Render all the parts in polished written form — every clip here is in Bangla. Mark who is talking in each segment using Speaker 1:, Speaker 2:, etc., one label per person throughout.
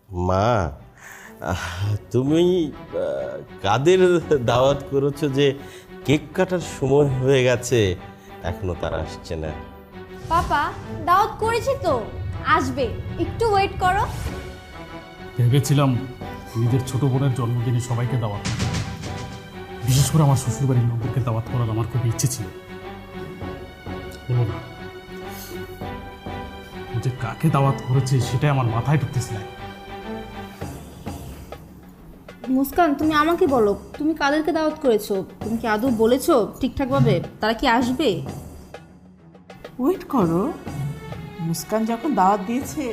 Speaker 1: মা, তুমি কাদের দাওয়াত করেছো যে কেক কাটার সময় হয়ে গেছে এখনো তারা আসছে না?
Speaker 2: পাপা, দাওয়াত করেছি তো, আসবে, একটু ওয়েট করো।
Speaker 3: ভেবেছিলাম নিজের ছোট বোনের জন্মদিনে সবাইকে দাওয়াত করব, বিশেষ করে আমার শ্বশুরবাড়ির লোকদেরকে দাওয়াত করার আমার খুব ইচ্ছে ছিল। হলো না, যে কাকে দাওয়াত করেছে সেটাই আমার মাথায় ঢুকতেছে না।
Speaker 4: মুস্কান, তুমি আমাকে বলো, তুমি কাদেরকে দাওয়াত করেছো? তুমি কি আদৌ বলেছো ঠিকঠাকভাবে তারা কি আসবে?
Speaker 5: ওয়েট করো, মুস্কান যখন দাওয়াত দিয়েছে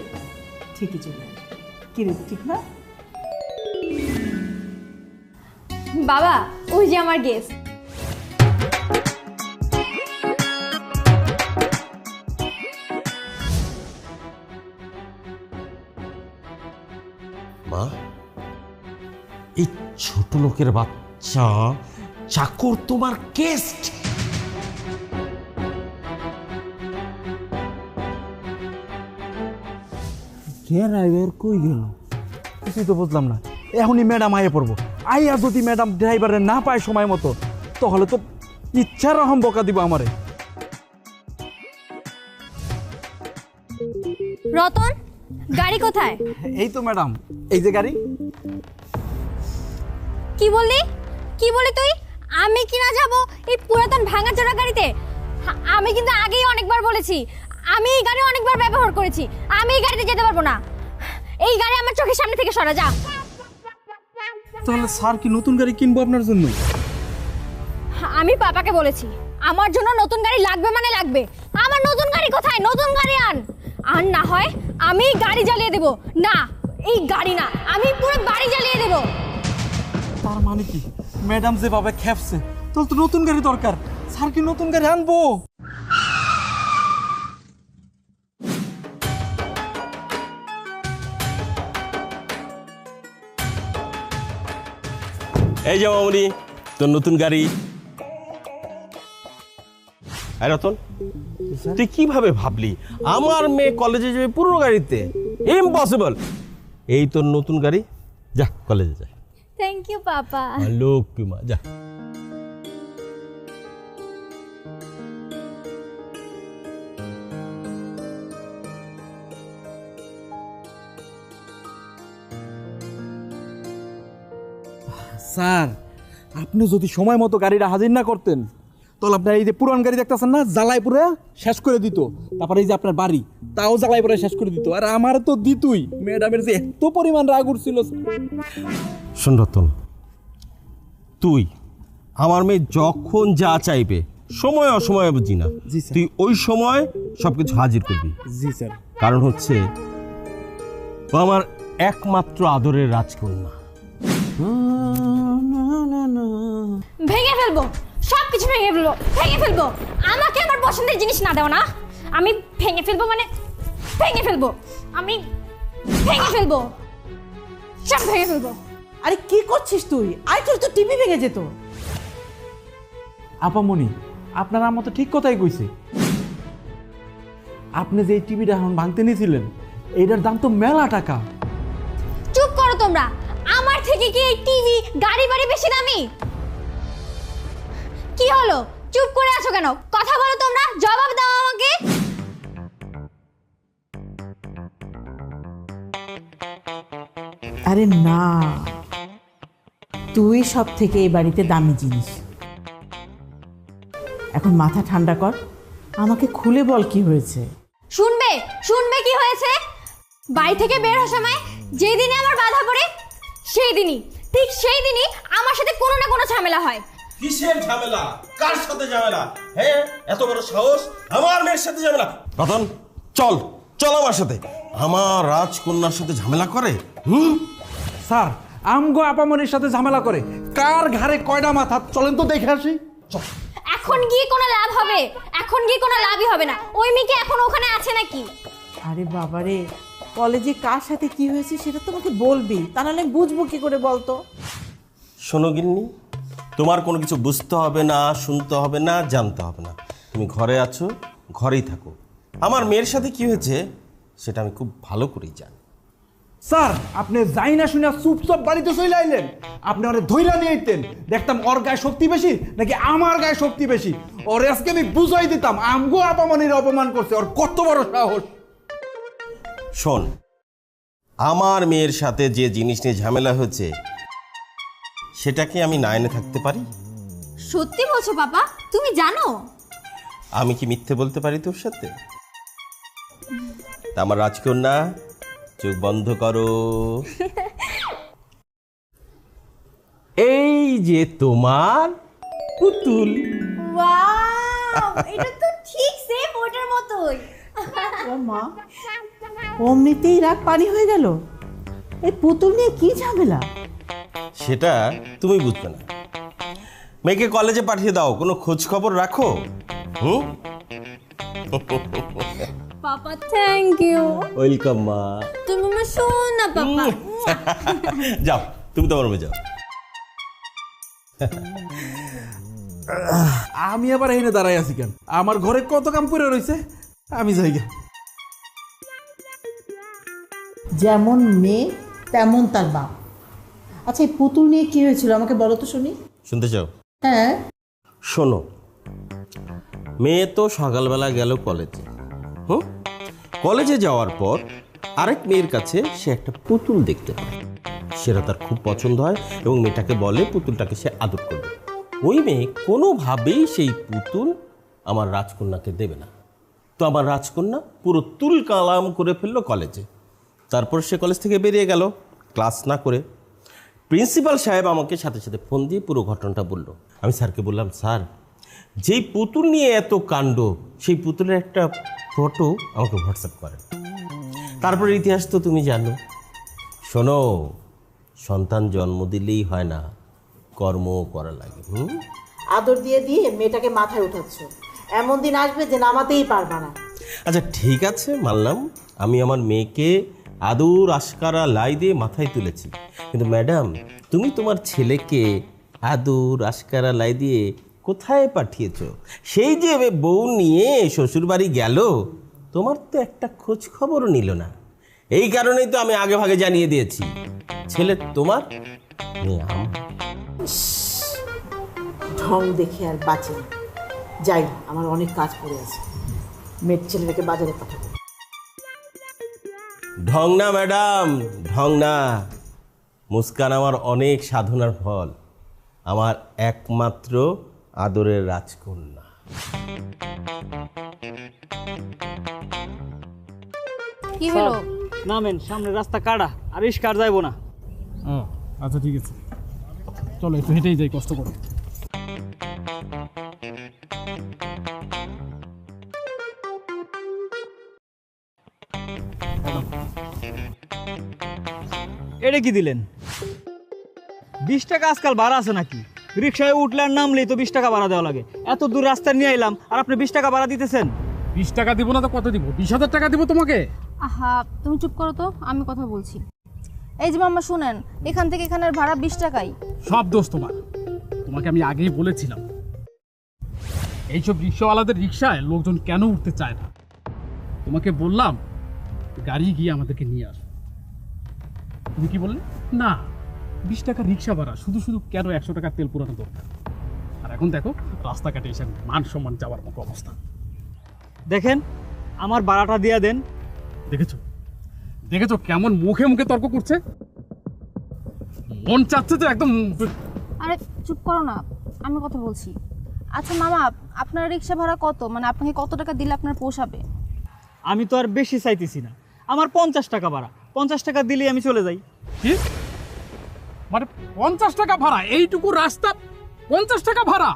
Speaker 5: ঠিকই চলে আসবে। কি রে, ঠিক না?
Speaker 2: বাবা, ওই যে আমার গেস্ট।
Speaker 1: মা, এই ছোট লোকের বাচ্চা চাকর তোমার গেস্ট?
Speaker 6: ড্রাইভার কই গেল কিছুই তো বুঝলাম না। এখনই ম্যাডাম আয়ে পড়বো, আইয়া যদি ম্যাডাম ড্রাইভারে না পায় সময় মতো, তাহলে তো ইচ্ছার রকম বকা দিব আমারে।
Speaker 2: রতন, গাড়ি কোথায়?
Speaker 6: এই তো ম্যাডাম, এই যে গাড়ি।
Speaker 2: কি বললি? কি বলি তুই? আমি কিনা যাব এই পুরাতন ভাঙাচোরা গাড়িতে? আমি কিন্তু আগেই অনেকবার বলেছি, আমি এই গাড়ি অনেকবার ব্যবহার করেছি, আমি এই গাড়িতে যেতে পারবো না। এই গাড়ি আমার চোখের সামনে থেকে সরা যা।
Speaker 6: তাহলে স্যার কি নতুন গাড়ি কিনবো আপনার জন্য?
Speaker 2: আমি পাপাকে বলেছি আমার জন্য নতুন গাড়ি লাগবে মানে লাগবে। আমার নতুন গাড়ি কোথায়? নতুন গাড়ি আন। আর না হয় আমি গাড়ি জ্বালিয়ে দেব। না, এই গাড়ি না, আমি পুরো বাড়ি জ্বালিয়ে দেব।
Speaker 6: তার মানে কি ম্যাডাম যেভাবে খেপছে, তাহলে তো নতুন গাড়ি দরকার। স্যার কি নতুন গাড়ি আনবো?
Speaker 1: এই যে মামুনি, তোর নতুন গাড়ি। আরে রতন, তুই কিভাবে ভাবলি আমার মেয়ে কলেজে যাবে পুরনো গাড়িতে? ইম্পসিবল। এই তোর নতুন গাড়ি, যা কলেজে যা।
Speaker 2: Thank you papa.
Speaker 1: লক্ষ্মী মা, যা।
Speaker 6: স্যার, আপনি যদি সময় মতো গাড়িটা হাজির না করতেন, তাহলে আপনার এই যে পুরান গাড়ি দেখতেছেন না, জ্বালাই পুরে শেষ করে দিত। তারপরে এই যে আপনার বাড়ি, তাও জ্বালাই পুরে শেষ করে দিত। আর আমার তো দিতই। ম্যাডামের যে এত পরিমাণ রাগ উঠছিল।
Speaker 1: শোন রতন, তুই আমার মেয়ে যখন যা চাইবে, সময় অসময়ে বুঝি না,
Speaker 6: জি স্যার।
Speaker 1: তুই ওই সময় সবকিছু হাজির করবি।
Speaker 6: জি স্যার।
Speaker 1: কারণ হচ্ছে ও আমার একমাত্র আদরের রাজকন্যা।
Speaker 2: ভেঙে ফেলবো, সবকিছু ভেঙে ফেলবো, ভেঙে ফেলবো। আমাকে আমার পছন্দের জিনিস না দাও না, আমি ভেঙে ফেলবো, মানে ভেঙে ফেলবো, আমি ভেঙে ফেলবো, সব ভেঙে ফেলবো।
Speaker 5: আরে কি করছিস তুই? আই, তোর তো টিভি ভেঙে যেত।
Speaker 6: আপামনি, আপনার আম্মা তো ঠিক কথাই কইছে। আপনি যে এই টিভিটা এখন ভাঙতে নিয়েছিলেন, এইটার দাম তো মেলা টাকা।
Speaker 2: চুপ করো তোমরা। আমার থেকে কি এই টিভি, গাড়ি বাড়ি বেশি দামি? কি হলো, চুপ করে আছো কেন? কথা বলো তোমরা, জবাব দাও আমাকে।
Speaker 5: আরে না, তুই সব থেকে এই বাড়িতে দামি জিনিস। এখন মাথা ঠান্ডা কর, আমাকে খুলে বল কি হয়েছে।
Speaker 2: শুনবে, শুনবে কি হয়েছে? বাড়ি থেকে বের হওয়ার সময় যেই দিনে আমার বাধা পড়ে, সেই দিনই, ঠিক সেই দিনই আমার সাথে কোনো না কোনো ঝামেলা হয়।
Speaker 1: কিসের ঝামেলা? কার সাথে ঝামেলা? হ্যাঁ, এত বড় সাহস আমার মেয়ের সাথে ঝামেলা? রতন, চল চল আমার সাথে। আমার রাজকন্যার সাথে ঝামেলা করে?
Speaker 6: স্যার, আমগো আপামনির সাথে ঝামেলা করে। কার ঘাড়ে কয়টা মাথা, চলেন তো দেখে আসি।
Speaker 2: এখন গিয়ে কোনো লাভ হবে? এখন গিয়ে কোনো লাভই হবে না। ওই মেয়ে এখন ওখানে আছে নাকি?
Speaker 5: আরে বাবারে, কলেজে কার সাথে কি হয়েছে সেটা তোমাকে বলবি, তা নাহলে বুঝবো কি করে বলতো।
Speaker 1: শোনো গিন্নি, তোমার কোনো কিছু বুঝতে হবে না, শুনতে হবে না, জানতে হবে না। তুমি ঘরে আছো, ঘরেই থাকো। আমার মেয়ের সাথে কি হয়েছে সেটা আমি খুব ভালো করেই জানি।
Speaker 6: স্যার আপনি যাই না শুনে চুপচাপ বাড়িতে চলে আইলেন। আপনি ওরে ধইরা নিয়ে আইতেন, দেখতাম ওর গায়ে শক্তি বেশি নাকি আমার গায়ে শক্তি বেশি। ওরে আজকে আমি বুঝাই দিতাম আমগো আপামনির অপমান করছে, ওর কত বড় সাহস।
Speaker 1: শোন, আমার মেয়ের সাথে যে জিনিস নিয়ে ঝামেলা হয়েছে সেটাকে আমি না এনে থাকতে পারি?
Speaker 2: সত্যি বলছো বাবা? তুমি জানো?
Speaker 1: আমি কি মিথ্যে বলতে পারি তোর সাথে? তা আমার রাজকন্যা, চোখ বন্ধ করো। এই যে তোমার পুতুল।
Speaker 2: ওয়াও, এটা তো ঠিক সেম ওটার মতোই।
Speaker 5: ও মা, অমনিতেই রাগ পানি হয়ে গেল। এই পুতুল নিয়ে কি ঝামেলা?
Speaker 1: সেটা তুমি বুঝবে না। মেয়েকে কলেজে পাঠিয়ে দাও, কোনো খোঁজ খবর রাখো।
Speaker 2: Papa thank you.
Speaker 1: ওয়েলকাম মা।
Speaker 2: তুমি আমার সোনা পাপা।
Speaker 1: যাও, তুমি তোমার রুমে যাও।
Speaker 6: আমি আবার এখানে দাঁড়াই আছি কেন? আমার ঘরে কত কাম করে রয়েছে, আমি যাই গে।
Speaker 5: যেমন মেয়ে তেমন তার বাপ। আচ্ছা, এই পুতুল নিয়ে কি হয়েছিল আমাকে বলো তো শুনি।
Speaker 1: শুনতে চাও?
Speaker 5: হ্যাঁ।
Speaker 1: শোনো, মেয়ে তো সকালবেলা গেল কলেজে। কলেজে যাওয়ার পর আরেক মেয়ের কাছে সে একটা পুতুল দেখতে পায়। সেটা তার খুব পছন্দ হয় এবং মেয়েটাকে বলে পুতুলটাকে সে আদর করবে। ওই মেয়ে কোনোভাবেই সেই পুতুল আমার রাজকন্যাকে দেবে না। তো আমার রাজকন্যা পুরো তুল কালাম করে ফেললো কলেজে। তারপর সে কলেজ থেকে বেরিয়ে গেল ক্লাস না করে। প্রিন্সিপাল সাহেব আমাকে সাথে সাথে ফোন দিয়ে পুরো ঘটনাটা বলল। আমি স্যারকে বললাম, স্যার, যেই পুতুল নিয়ে এত কাণ্ড, সেই পুতুলের একটা ফটো আমাকে হোয়াটসঅ্যাপ করেন। তারপর ইতিহাস তো তুমি জানো। শোনো, সন্তান জন্ম দিলেই হয় না, কর্ম করা লাগে।
Speaker 5: আদর দিয়ে দিয়ে মেয়েটাকে মাথায় উঠাচ্ছ। এমন দিন আসবে যে নামাতেই পারবা না।
Speaker 1: আচ্ছা ঠিক আছে, মানলাম আমি আমার মেয়েকে আদর আশকারা লাই দিয়ে মাথায় তুলেছি, কিন্তু ম্যাডাম, তুমি তোমার ছেলেকে আদর আশকারা লাই দিয়ে কোথায় পাঠিয়েছো? সেই যে বউ নিয়ে শ্বশুরবাড়ি গেল, তোমার তো একটা খোঁজ খবরও নিল না। এই কারণেই তো আমি আগে ভাগে জানিয়ে দিয়েছি, ছেলে তোমার, মেয়ে আমার।
Speaker 5: ঢং দেখে আর বাঁচি না। যাই, আমার অনেক কাজ পড়ে আছে। মেয়ের ছেলেটাকে বাজারে পাঠাবো।
Speaker 1: ঢং না ম্যাডাম, ঢং না। মুস্কান আমার অনেক সাধনার ফল, আমার একমাত্র আদরের রাজকন্যা।
Speaker 4: কি হলো?
Speaker 7: নামেন, সামনে রাস্তা কাটা, আর রিস্কা আর যাইবো না।
Speaker 3: আচ্ছা ঠিক আছে, চলো একটু হেঁটেই যাই, কষ্ট করে।
Speaker 7: এটা কি দিলেন? 20 টাকা আজকাল ভাড়া আছে নাকি? রিক্সায় উঠলে আর নামলেই তো 20 টাকা ভাড়া দেওয়া লাগে। এত দূর রাস্তা নিয়ে এলাম আর আপনি 20 টাকা ভাড়া দিতেছেন?
Speaker 3: 20 টাকা দিব না তো কত দিব? 20,000 টাকা দিব তোমাকে।
Speaker 4: আহা, তুমি চুপ করো তো, আমি কথা বলছি। এই যে মাম্মা শুনেন, এখান থেকে এখানের ভাড়া 20 টাকাই।
Speaker 3: সব দোষ তোমার। তোমাকে আমি আগেই বলেছিলাম এইসব রিক্সাওয়ালাদের রিক্সায় লোকজন কেন উঠতে চায় না। তোমাকে বললাম গাড়ি গিয়ে আমাদেরকে নিয়ে আসো, তুমি কি বললে? না, 20 টাকা রিক্সা ভাড়া, শুধু শুধু কেন 100 টাকা তেল পুরানো দরকার? আর এখন দেখো রাস্তাঘাটে এসে মান সম্মান যাওয়ার মতো অবস্থা।
Speaker 7: দেখেন, আমার ভাড়াটা দিয়ে দেন।
Speaker 3: দেখেছো দেখেছো কেমন মুখে মুখে তর্ক করছে? মন চাচ্ছে তো একদম।
Speaker 4: আরে চুপ করো না, আমি কথা বলছি। আচ্ছা মামা, আপনার রিক্সা ভাড়া কত? মানে আপনাকে কত টাকা দিলে আপনার পোষাবে?
Speaker 7: আমি তো আর বেশি চাইতেছি না, আমার 50 টাকা ভাড়া। 50 টাকা দিলেই আমি চলে যাই।
Speaker 3: কি মানে 50 টাকা ভাড়া? এইটুকু রাস্তা 50 টাকা ভাড়া?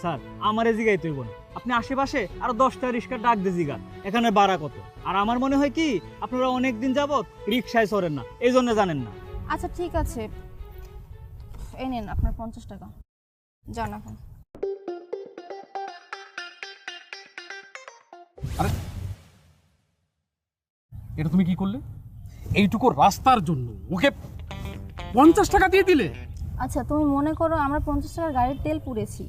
Speaker 7: স্যার, আমার এই জায়গায় তৈব না, আপনি আশেপাশে আরো 10টা রিক্সা ডাক দিয়ে জিগান এখানে ভাড়া কত। আর আমার মনে হয় কি, আপনারা অনেক দিন যাবত রিক্সায় চড়েন না, এই জন্য জানেন না।
Speaker 4: আচ্ছা ঠিক আছে, এই নেন আপনার 50 টাকা, যান এখন।
Speaker 3: আরে এটা তুমি কি করলে? এইটুকু রাস্তার জন্য ওকে 50 টাকা দিয়ে দিলে?
Speaker 4: আচ্ছা তুমি মনে করো আমরা 50 টাকার গাড়ির তেল পুড়েছি,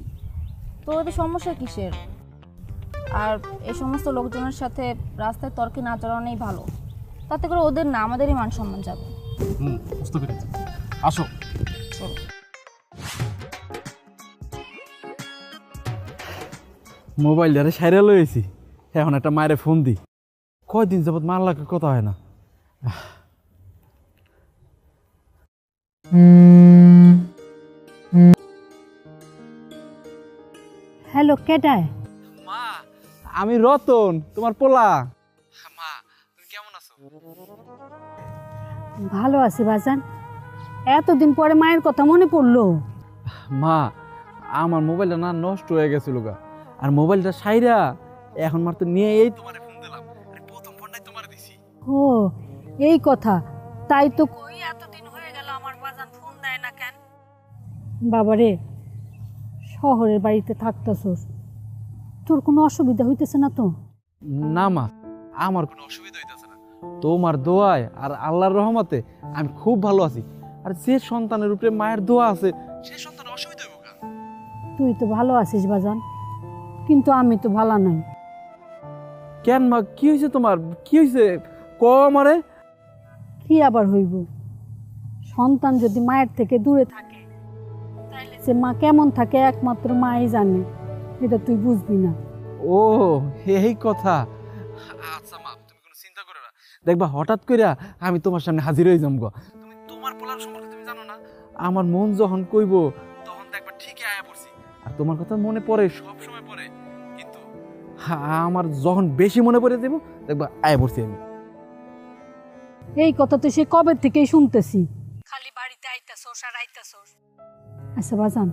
Speaker 4: তো ওতে সমস্যা কিসের? আর এই সমস্ত লোকজনের সাথে রাস্তায় তর্কে না জড়ানোই ভালো। তাতে করে ওদের না আমাদেরই মান সম্মান যাবে।
Speaker 3: বুঝতে পেরেছি, আসো।
Speaker 6: মোবাইলটারে সাইরা লয়েছি, এখন একটা মায়ের ফোন দি। কয়দিন যাবত মার লাগে কথা হয় না।
Speaker 8: হ্যালো, কেটায়?
Speaker 6: মা, আমি রতন, তোমার পোলা। মা, তুমি কেমন আছো?
Speaker 8: ভালো আছি বাজান। এতদিন পরে মায়ের কথা মনে পড়লো।
Speaker 6: মা, আমার মোবাইলটা না নষ্ট হয়ে গেছিল গা, আর মোবাইলটা সাইরা এখন মারতে নিয়ে এই তোমারে ফোন দিলাম। আরে প্রথম ফোনটাই তোমারে দিছি।
Speaker 8: ও এই কথা, তাই তো কই এতদিন হয়ে গেল আমার বাজান ফোন দেয় না কেন? বাবারে, শহরের বাড়িতে থাকতেছস, তোর কোনো অসুবিধা হইতেছে না তো?
Speaker 6: না মা, আমার কোনো অসুবিধা হইতেছে না। তোমার দোয়ায় আর আল্লাহর রহমতে আমি খুব ভালো আছি। আর যে সন্তানের উপরে মায়ের দোয়া আছে, সে সন্তানের অসুবিধা হইব কেন?
Speaker 8: তুই তো ভালো আছিস বাজান, কিন্তু আমি তো ভালো নাই।
Speaker 6: কেন মা, কি হয়েছে তোমার? কি হয়েছে ক আমারে?
Speaker 8: কি আবার হইব? সন্তান যদি মায়ের থেকে দূরে থাকে, তাহলে সে মা কেমন থাকে একমাত্র মাই জানে। এটা তুই বুঝবি না।
Speaker 6: ও এই কথা। আচ্ছা মা, তুমি কোনো চিন্তা করো না। দেখবা হঠাৎ কইরা আমি তোমার সামনে হাজির হয়ে যাম গো। তুমি তোমার পোলার সম্পর্কে তুমি জানো না, আমার মন যখন কইব তখন দেখবা ঠিকই আয়া পড়ছি। আর তোমার কথা মনে পড়ে, সব সময় পড়ে, কিন্তু আমার যখন বেশি মনে পড়ে দেব দেখবা আয়া পড়ছি আমি।
Speaker 8: এই কথা তো সে কবে থেকেই শুনতেছি, খালি বাড়িতে আইতাছস আর আইতাছস। আচ্ছা বাজান,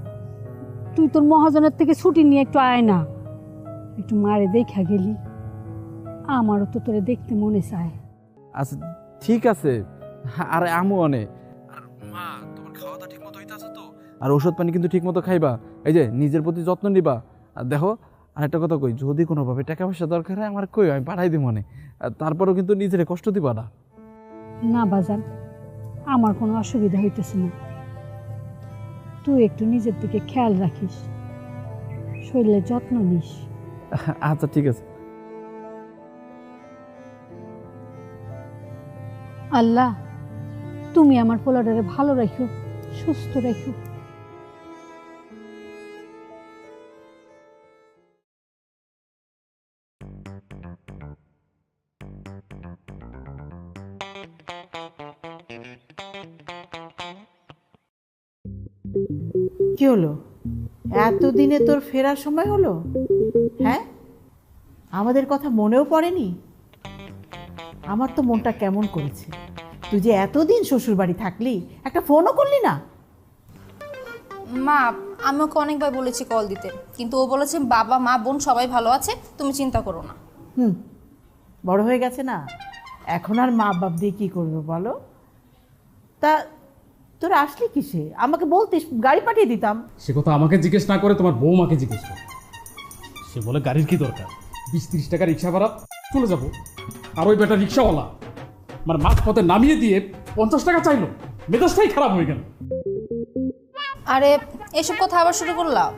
Speaker 8: তুই তোর মহাজনের থেকে ছুটি নিয়ে একটু আয় না, একটু মারে দেখা গেলি। আমারও তো তোরে দেখতে মনে চায়।
Speaker 6: আচ্ছা ঠিক আছে, আরে আমু অনেক। আর মা, তোমার খাওয়া দাওয়া ঠিক মতো হইতাছে তো? আর ওষুধ পানি কিন্তু ঠিক মতো খাইবা, এই যে নিজের প্রতি যত্ন নিবা। আর দেখো, আরেকটা কথা কই, যদি কোনোভাবে টাকা পয়সা দরকার হয় আমার কই, আমি পাঠাই দিই মনে। তারপরেও কিন্তু নিজের কষ্ট দিবা না।
Speaker 8: না বাজান, আমার কোনো অসুবিধা হইতেছে না। তুই একটু নিজের দিকে খেয়াল রাখিস, শরীরের যত্ন নিস।
Speaker 6: আচ্ছা ঠিক আছে।
Speaker 8: আল্লাহ, তুমি আমার পোলাটারে ভালো রাখো, সুস্থ রাখো।
Speaker 5: কি হলো, এতদিনে তোর ফেরার সময় হলো? হ্যাঁ, আমাদের কথা মনেও পড়েনি? আমার তো মনটা কেমন করেছে। তুই যে এতদিন শ্বশুর বাড়ি থাকলি, একটা ফোনও করলি না।
Speaker 4: মা, আমি ওকে অনেকবার বলেছি কল দিতে, কিন্তু ও বলেছে বাবা মা বোন সবাই ভালো আছে, তুমি চিন্তা করো না।
Speaker 5: বড় হয়ে গেছে না, এখন আর মা বাপ দিয়ে কী করবো বলো? তা তোরা আসলি কিসে? আমাকে বলতিস, গাড়ি পাঠিয়ে দিতাম।
Speaker 3: সে কথা আমাকে জিজ্ঞেস না করে তোমার বৌমাকে জিজ্ঞেস করো। সে বলে গাড়ির কি দরকার, 20-30 টাকা রিক্সা ভাড়া, চলে যাবো। আর ওই বেটা রিক্সাওয়ালা মানে মাঝ পথে নামিয়ে দিয়ে 50 টাকা চাইলো, মেজাজটাই খারাপ হয়ে গেল।
Speaker 4: আরে এসব কথা আবার শুরু করলাম,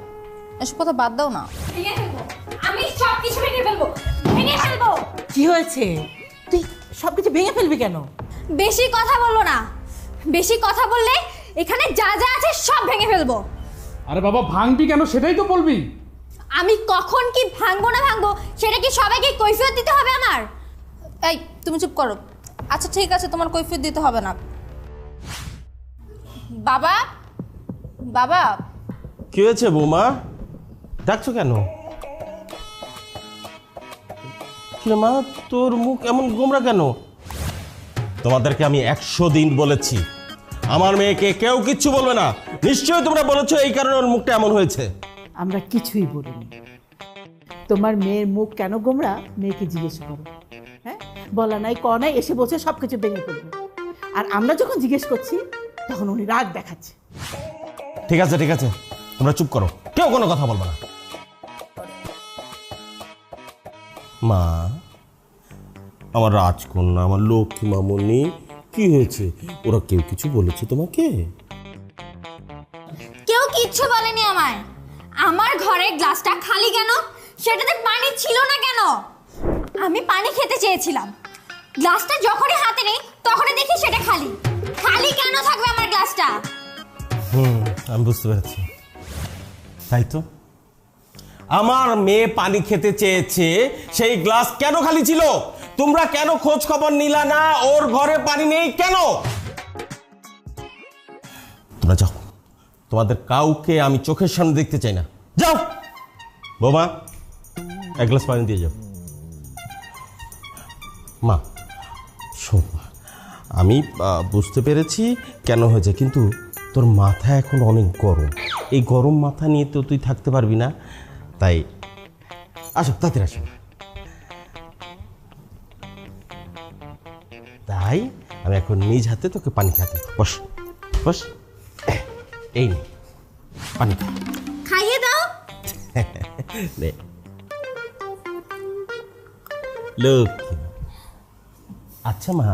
Speaker 4: এসব কথা বাদ দাও না।
Speaker 2: ভেঙে ফেলবো, আমি সব কিছু ভেঙে ফেলবো, ভেঙে ফেলবো।
Speaker 5: কি হয়েছে? তুই সব কিছু ভেঙে ফেলবি কেন?
Speaker 2: বেশি কথা বললো না, বেশি কথা বললে এখানে যা যা আছে সব ভেঙে ফেলবো।
Speaker 3: আরে বাবা, ভাঙবি কেন সেটাই তো বলবি।
Speaker 2: আমি কখন কি ভাঙবো না ভাঙবো সেটা কি সবাইকে কৈফিয়ত দিতে হবে আমার?
Speaker 4: এই তুমি চুপ করো। আচ্ছা ঠিক আছে, তোমার কৈফিয়ত দিতে হবে না। বাবা, বাবা।
Speaker 1: কি হয়েছে বৌমা, ডাকছো কেন? মা, তোর মুখ এমন গোমরা কেন? তোমাদেরকে আমি 100 দিন বলেছি আমার মেয়েকে কেউ কিচ্ছু বলবে না। নিশ্চয়ই তোমরা বলেছো এই কারণে ওর মুখটা এমন হয়েছে।
Speaker 5: আমরা কিছুই বলিনি। তোমার মেয়ের মুখ কেন গোমরা, মেয়েকে জিজ্ঞেস করো। হ্যাঁ, বলা নাই ক নাই, এসে বলছে সব কিছু ভেঙে ফেলবে। আর আমরা যখন জিজ্ঞেস করছি তখন উনি রাগ দেখাচ্ছে।
Speaker 1: ঠিক আছে ঠিক আছে, তোমরা চুপ করো, কেউ কোনো কথা বলবে না। মা, আমার রাজকন্যা, আমার লক্ষ্মী মামনি, কি হয়েছে? ওরা কেউ কিছু বলেছে তোমাকে?
Speaker 2: কেউ কিচ্ছু বলেনি আমায়। আমার ঘরের গ্লাসটা খালি কেন, সেটাতে পানি ছিল না কেন? আমি পানি খেতে চেয়েছিলাম, গ্লাসটা যখনই হাতে নেই তখনই দেখি সেটা খালি। খালি কেন থাকবে আমার গ্লাসটা?
Speaker 1: আমি বুঝতে পেরেছি। তাই তো, আমার মেয়ে পানি খেতে চেয়েছে, সেই গ্লাস কেন খালি ছিল? তোমরা কেন খোঁজ খবর নিলা না ওর ঘরে পানি নেই কেন? তোমরা যাও, তোমাদের কাউকে আমি চোখের সামনে দেখতে চাই না। যাও বৌমা, এক গ্লাস পানি দিয়ে যাও। মা শোন, আমি বুঝতে পেরেছি কেন হয়েছে, কিন্তু তোর মাথা এখন অনেক গরম। এই গরম মাথা নিয়ে তো তুই থাকতে পারবি না, তাই আসো, তাড়াতাড়ি আসো। তাই আমি এখন নিজ হাতে তোকে পানি খাতে। বস বস, এই নে পানি খা।
Speaker 2: খাইয়ে দাও।
Speaker 1: নে লক্ষ্মী। আচ্ছা মা,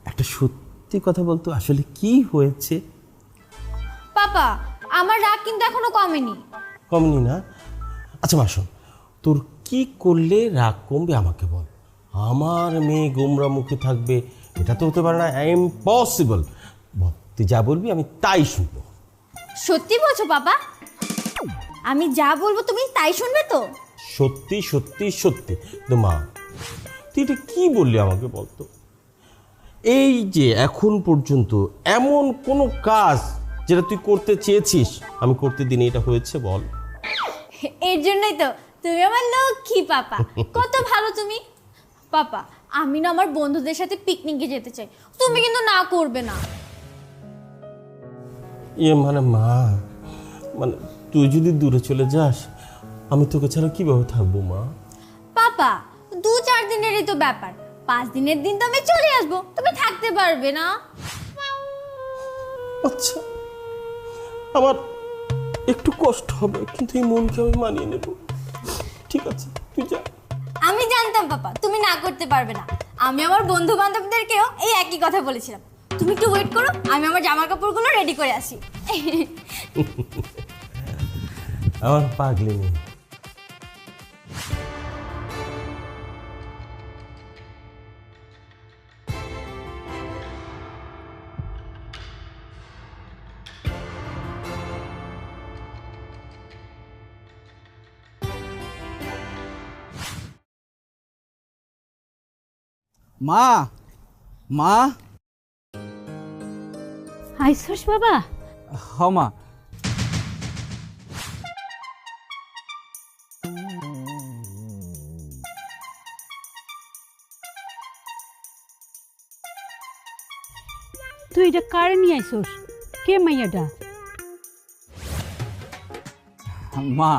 Speaker 1: একটা সত্যি কথা বলতো, আসলে কি হয়েছে?
Speaker 2: পাপা, আমার রাগ কিন্তু এখনো কমেনি।
Speaker 1: কমনি না? আচ্ছা মা শোন, তোর কি করলে রাগ কমবে আমাকে বল। আমার মেয়ে গোমরা মুখে থাকবে এটা তো হতে পারে না, ইম্পসিবল। বল, তুই যা বলবি আমি তাই শুনবো।
Speaker 2: সত্যি বলছো পাপা? আমি যা বলবো তুমি তাই শুনবে তো?
Speaker 1: সত্যি সত্যি সত্যি। তো মা, তুই এটা কি বললি আমাকে বলতো? এই যে এখন পর্যন্ত এমন কোনো কাজ যেটা তুই করতে চেয়েছিস আমি করতে দিনে এটা হয়েছে বল?
Speaker 2: এর জন্যই তো তুমি আমার লক্ষ্মী পাপা। কত ভালো তুমি। পাপা, আমি না আমার বন্ধুদের সাথে পিকনিকে যেতে চাই, তুমি কিন্তু না করবে না।
Speaker 1: মানে মা, মানে তুই যদি দূরে চলে যাস আমি তোকে ছাড়া কিভাবে থাকবো মা?
Speaker 2: পাপা, 2-4 দিনেরই তো ব্যাপার, 5 দিনের দিন তো আমি চলে আসবো, তুমি থাকতে পারবে না?
Speaker 1: আচ্ছা, আমার একটু কষ্ট হবে, কিন্তু এই মনকে আমি মানিয়ে নেব। ঠিক আছে, তুই যা।
Speaker 2: আমি জানতাম পাপা তুমি না করতে পারবে না। আমি আমার বন্ধু বান্ধবদেরকেও এই একই কথা বলেছিলাম। তুমি একটু ওয়েট করো, আমি আমার জামা কাপড়গুলো রেডি করে আসি।
Speaker 1: আমার পাগলি মেয়ে।
Speaker 6: মা, মা।
Speaker 8: আইসোস বাবা?
Speaker 6: হ মা।
Speaker 8: তুই এটা কারে নিয়ে আইসোস? কে মাইয়াটা?
Speaker 6: মা,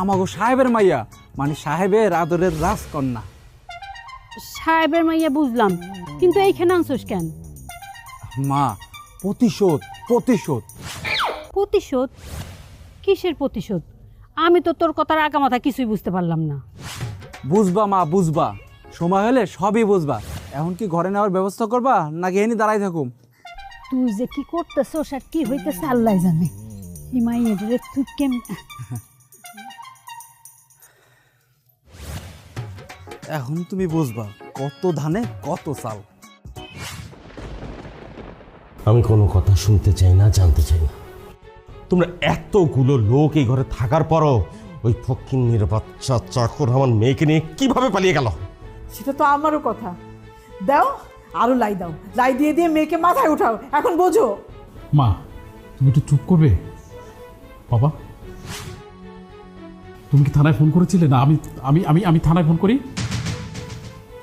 Speaker 6: আমাগো সাহেবের মাইয়া, মানে সাহেবের আদরের রাজকন্যা।
Speaker 8: সাহেবের মাইয়া বুঝলাম, কিন্তু এইখানে আনছোস কেন?
Speaker 6: মা, প্রতিশোধ প্রতিশোধ।
Speaker 8: প্রতিশোধ? কিসের প্রতিশোধ? আমি তো তোর কথার আগামাথা কিছুই বুঝতে পারলাম না।
Speaker 6: বুঝবা মা, বুঝবা, সময় হলে সবই বুঝবা। এখন কি ঘরে নেওয়ার ব্যবস্থা করবা নাকি এনে দাঁড়াই থাকুম?
Speaker 8: তুই যে কি করতেছস আর কি হইতেছে আল্লাহ জানে। এই মাইয়াটারে তুই কেমন?
Speaker 6: এখন তুমি বুঝবা কত ধানে কত চাল।
Speaker 1: আমি কোনো কথা শুনতে চাই না, জানতে চাই না। তোমরা এতগুলো লোক এই ঘরে থাকার পরও ওই ফকিন্নির বাচ্চা চাকর আমার মেয়েকে নিয়ে কিভাবে পালিয়ে গেল?
Speaker 5: সেটা তো আমারও কথা। দাও, আরো লাই দাও, লাই দিয়ে দিয়ে মেয়েকে মাথায় উঠাও, এখন বোঝো।
Speaker 3: মা, তুমি একটু চুপ করবে? বাবা, তুমি কি থানায় ফোন করেছিলে? না আমি আমি আমি আমি থানায় ফোন করি?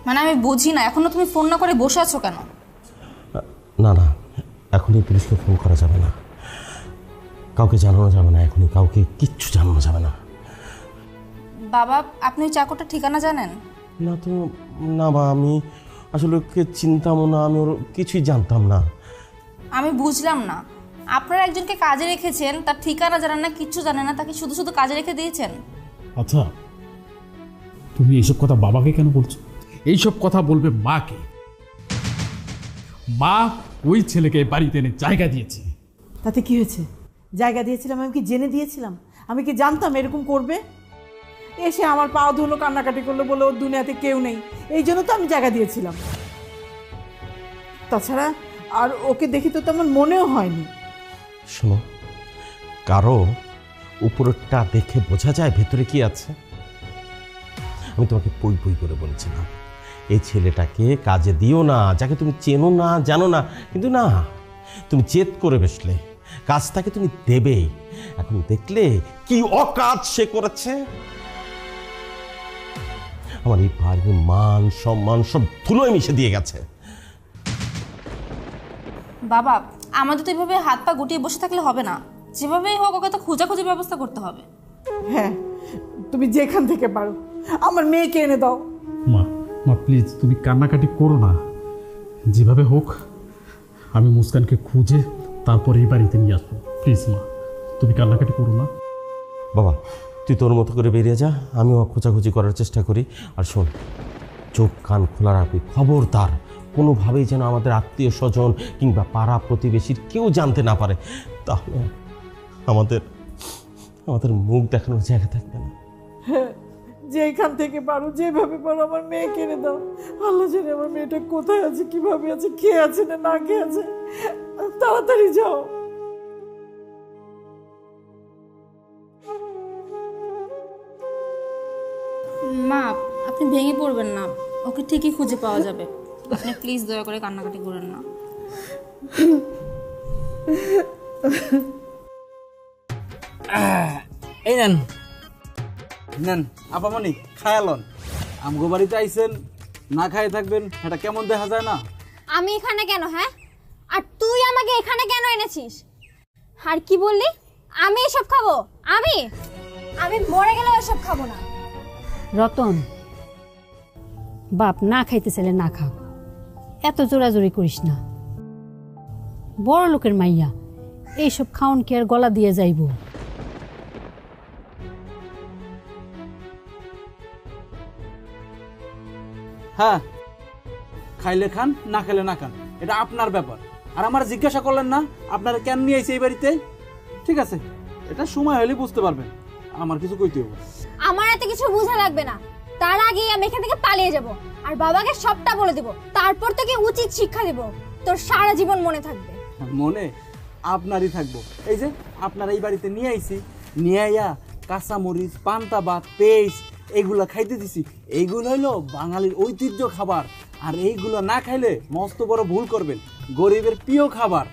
Speaker 4: মানে আমি বুঝি না, এখনো তুমি ফোন না করে বসে আছো কেন?
Speaker 1: না না, এখনই পুলিশকে ফোন করা যাবে না, কাউকে জানানো যাবে না, এখনই কাউকে কিচ্ছু জানানো যাবে না।
Speaker 4: বাবা, আপনি ওই চাকরটা ঠিকানা জানেন?
Speaker 1: না তো, না বা, আমি আসলে ওকে চিনতামও না, আমি ওর কিছুই জানতাম না।
Speaker 4: আমি বুঝলাম না, আপনারা একজনকে কাজে রেখেছেন, তার ঠিকানা জানেন না, কিচ্ছু জানেন না, তাকে শুধু শুধু কাজে রেখে দিয়েছেন।
Speaker 3: আচ্ছা, তুমি এইসব কথা বাবাকে কেন বলছো? এইসব কথা বলবে মাকে। মা ওই ছেলেকে বাড়িতে এনে জায়গা দিয়েছে।
Speaker 5: তাতে কি হয়েছে? জায়গা দিয়েছিলাম, আমি কি জেনে দিয়েছিলাম? আমি কি জানতাম এরকম করবে? এসে আমার পাও ধুলো, কান্নাকাটি করলো, বলে ওর দুনিয়াতে কেউ নেই। এই জন্য তো আমি জায়গা দিয়েছিলাম। তাছাড়া আর ওকে দেখি তো তেমন মনেও হয়নি।
Speaker 1: শোনো, কারো উপরটা দেখে বোঝা যায় ভেতরে কি আছে। আমি তোমাকে পই পই করে বলছিলাম এই ছেলেটাকে কাজে দিও না, যাকে তুমি চেনো না, জানো না। কিন্তু না, তুমি জেদ করে বসলে, কাজটাকে তুমি দেবেই। এখন দেখলে কি অকাজ সে করেছে। আমার এই বাড়ির মান সম্মান সব ধুলোয় মিশে দিয়ে গেছে।
Speaker 4: বাবা, আমাদের তো এভাবে হাত পা গুটিয়ে বসে থাকলে হবে না। যেভাবেই হোক ওকে তো খোঁজাখুঁজির ব্যবস্থা করতে হবে।
Speaker 5: হ্যাঁ, তুমি যেখান থেকে পারো আমার মেয়েকে এনে দাও।
Speaker 3: মা মা প্লিজ তুমি কান্নাকাটি করো না। যেভাবে হোক আমি মুস্কানকে খুঁজে তারপর এই বাড়িতে নিয়ে আসবো। প্লিজ মা, তুমি কান্নাকাটি করো না।
Speaker 1: বাবা, তুই তোর মতো করে বেরিয়ে যা, আমিও খোঁজাখুঁজি করার চেষ্টা করি। আর শোন, চোখ কান খোলা রাখবি, খবরদার কোনোভাবেই যেন আমাদের আত্মীয় স্বজন কিংবা পাড়া প্রতিবেশীর কেউ জানতে না পারে। তাহলে আমাদের আমাদের মুখ দেখানোর জায়গা থাকবে না।
Speaker 5: হ্যাঁ, যেখান থেকে পারো, যেভাবে পারো আমার মেয়েকে এনে দাও। আল্লাহ জানে আমার মেয়েটা কোথায় আছে, কিভাবে আছে, খেয়ে আছে না না খেয়ে আছে। তাড়াতাড়ি যাও।
Speaker 4: মা, আপনি ভেঙে পড়বেন না, ওকে ঠিকই খুঁজে পাওয়া যাবে। আপনি প্লিজ দয়া করে কান্নাকাটি করেন না।
Speaker 6: এই নেন নেন আপামনি, খায়ালন। আমগো বাড়িতে আইছেন, না খাই থাকবেন, এটা কেমন দেখা যায় না?
Speaker 2: আমি এখানে কেন? হ্যাঁ, আর তুই আমাকে এখানে কেন এনেছিস? আর কি বললি? আমি এসব খাবো? আমি আমি মরে গেলেও এসব খাবো না।
Speaker 8: রতন, বাপ না খাইতে চাইলে না খা, এত জোরাজোরি করিস না। বড় লোকের মাইয়া, এইসব খাওন কি আর গলা দিয়ে যাইব?
Speaker 6: হ্যাঁ, খাইলে খান, না খেলে না খান, এটা আপনার ব্যাপার। আর আমার জিজ্ঞাসা করলেন না আপনারা কেন নিয়ে আইছে এই বাড়িতে? ঠিক আছে, এটা সময় হলে বুঝতে পারবেন। আমার কিছু কইতে হবে।
Speaker 2: আমার এত কিছু বোঝা লাগবে না। তার আগেই আমি এখান থেকে পালিয়ে যাব আর বাবাকে সবটা বলে দেব। তারপর তোকে উচিত শিক্ষা দেব, তোর সারা জীবন মনে থাকবে।
Speaker 6: মনে আপনারই থাকবো। এই যে আপনারা এই বাড়িতে নিয়ে আইছি, নিয়ে আইয়া কাঁচামরিচ, পান্তা ভাত, পেস্ট এগুলো খাইতে দিছি। এইগুলো হইলো বাঙালির ঐতিহ্য খাবার। আর এইগুলো না খাইলে মস্ত বড় ভুল করবেন, গরিবের প্রিয় খাবার।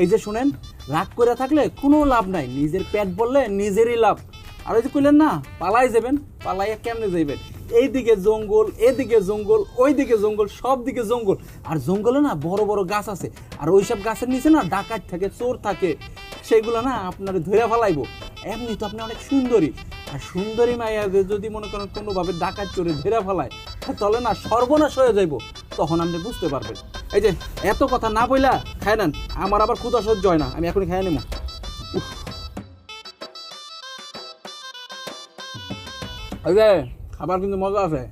Speaker 6: এই যে শুনেন, রাগ করে থাকলে কোনো লাভ নাই, নিজের পেট বললে নিজেরই লাভ। আর ওই যে কইলেন না পালাই যাবেন, পালাইয়া কেমনে যাইবেন? এইদিকে জঙ্গল, এদিকে জঙ্গল, ওইদিকে জঙ্গল, সব দিকে জঙ্গল। আর জঙ্গলে না বড় বড় গাছ আছে, আর ওইসব গাছের নিচে না ডাকাত থাকে, চোর থাকে। সেগুলো না আপনারা ধরে ফেলাইবো। এমনি তো আপনি অনেক সুন্দরী, আর সুন্দরী মাইয়াদের যদি মনে করেন কোনোভাবে ডাকাত চোরে ধরে ফেলায়, তাহলে না সর্বনাশ হয়ে যাইব। তখন আপনি বুঝতে পারবেন। এই যে এত কথা না বইলা খায় নেন, আমার আবার ক্ষুধা সহ্য হয় না, আমি এখনই খাই নেব। এই যে খাবার কিন্তু মজা আছে।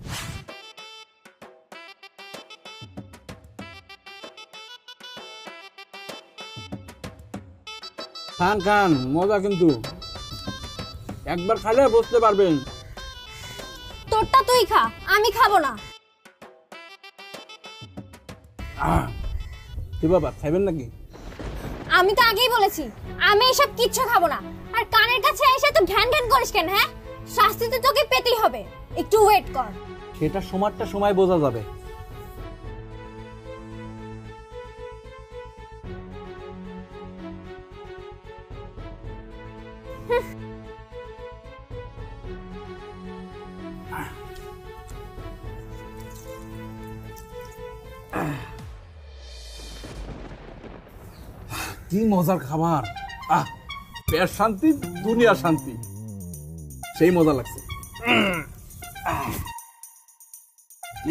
Speaker 6: খান খান, মজা কিন্তু। একবার খালে বুঝতে পারবেন।
Speaker 2: তোরটা তুই খা, আমি খাবো না।
Speaker 6: কি বাবা, খাইবেন নাকি?
Speaker 2: আমি তো আগেই বলেছি আমি এসব কিচ্ছু খাবো না। আর কানের কাছে এসে তো ঘ্যান ঘ্যান করিস কেন? হ্যাঁ, শাস্তি তো তোকে পেতেই হবে, একটু ওয়েট কর।
Speaker 6: সেটা সময়টা সময় বোঝা যাবে। কি মজার খাবার! পেট শান্তি, দুনিয়া শান্তি, সেই মজা লাগছে।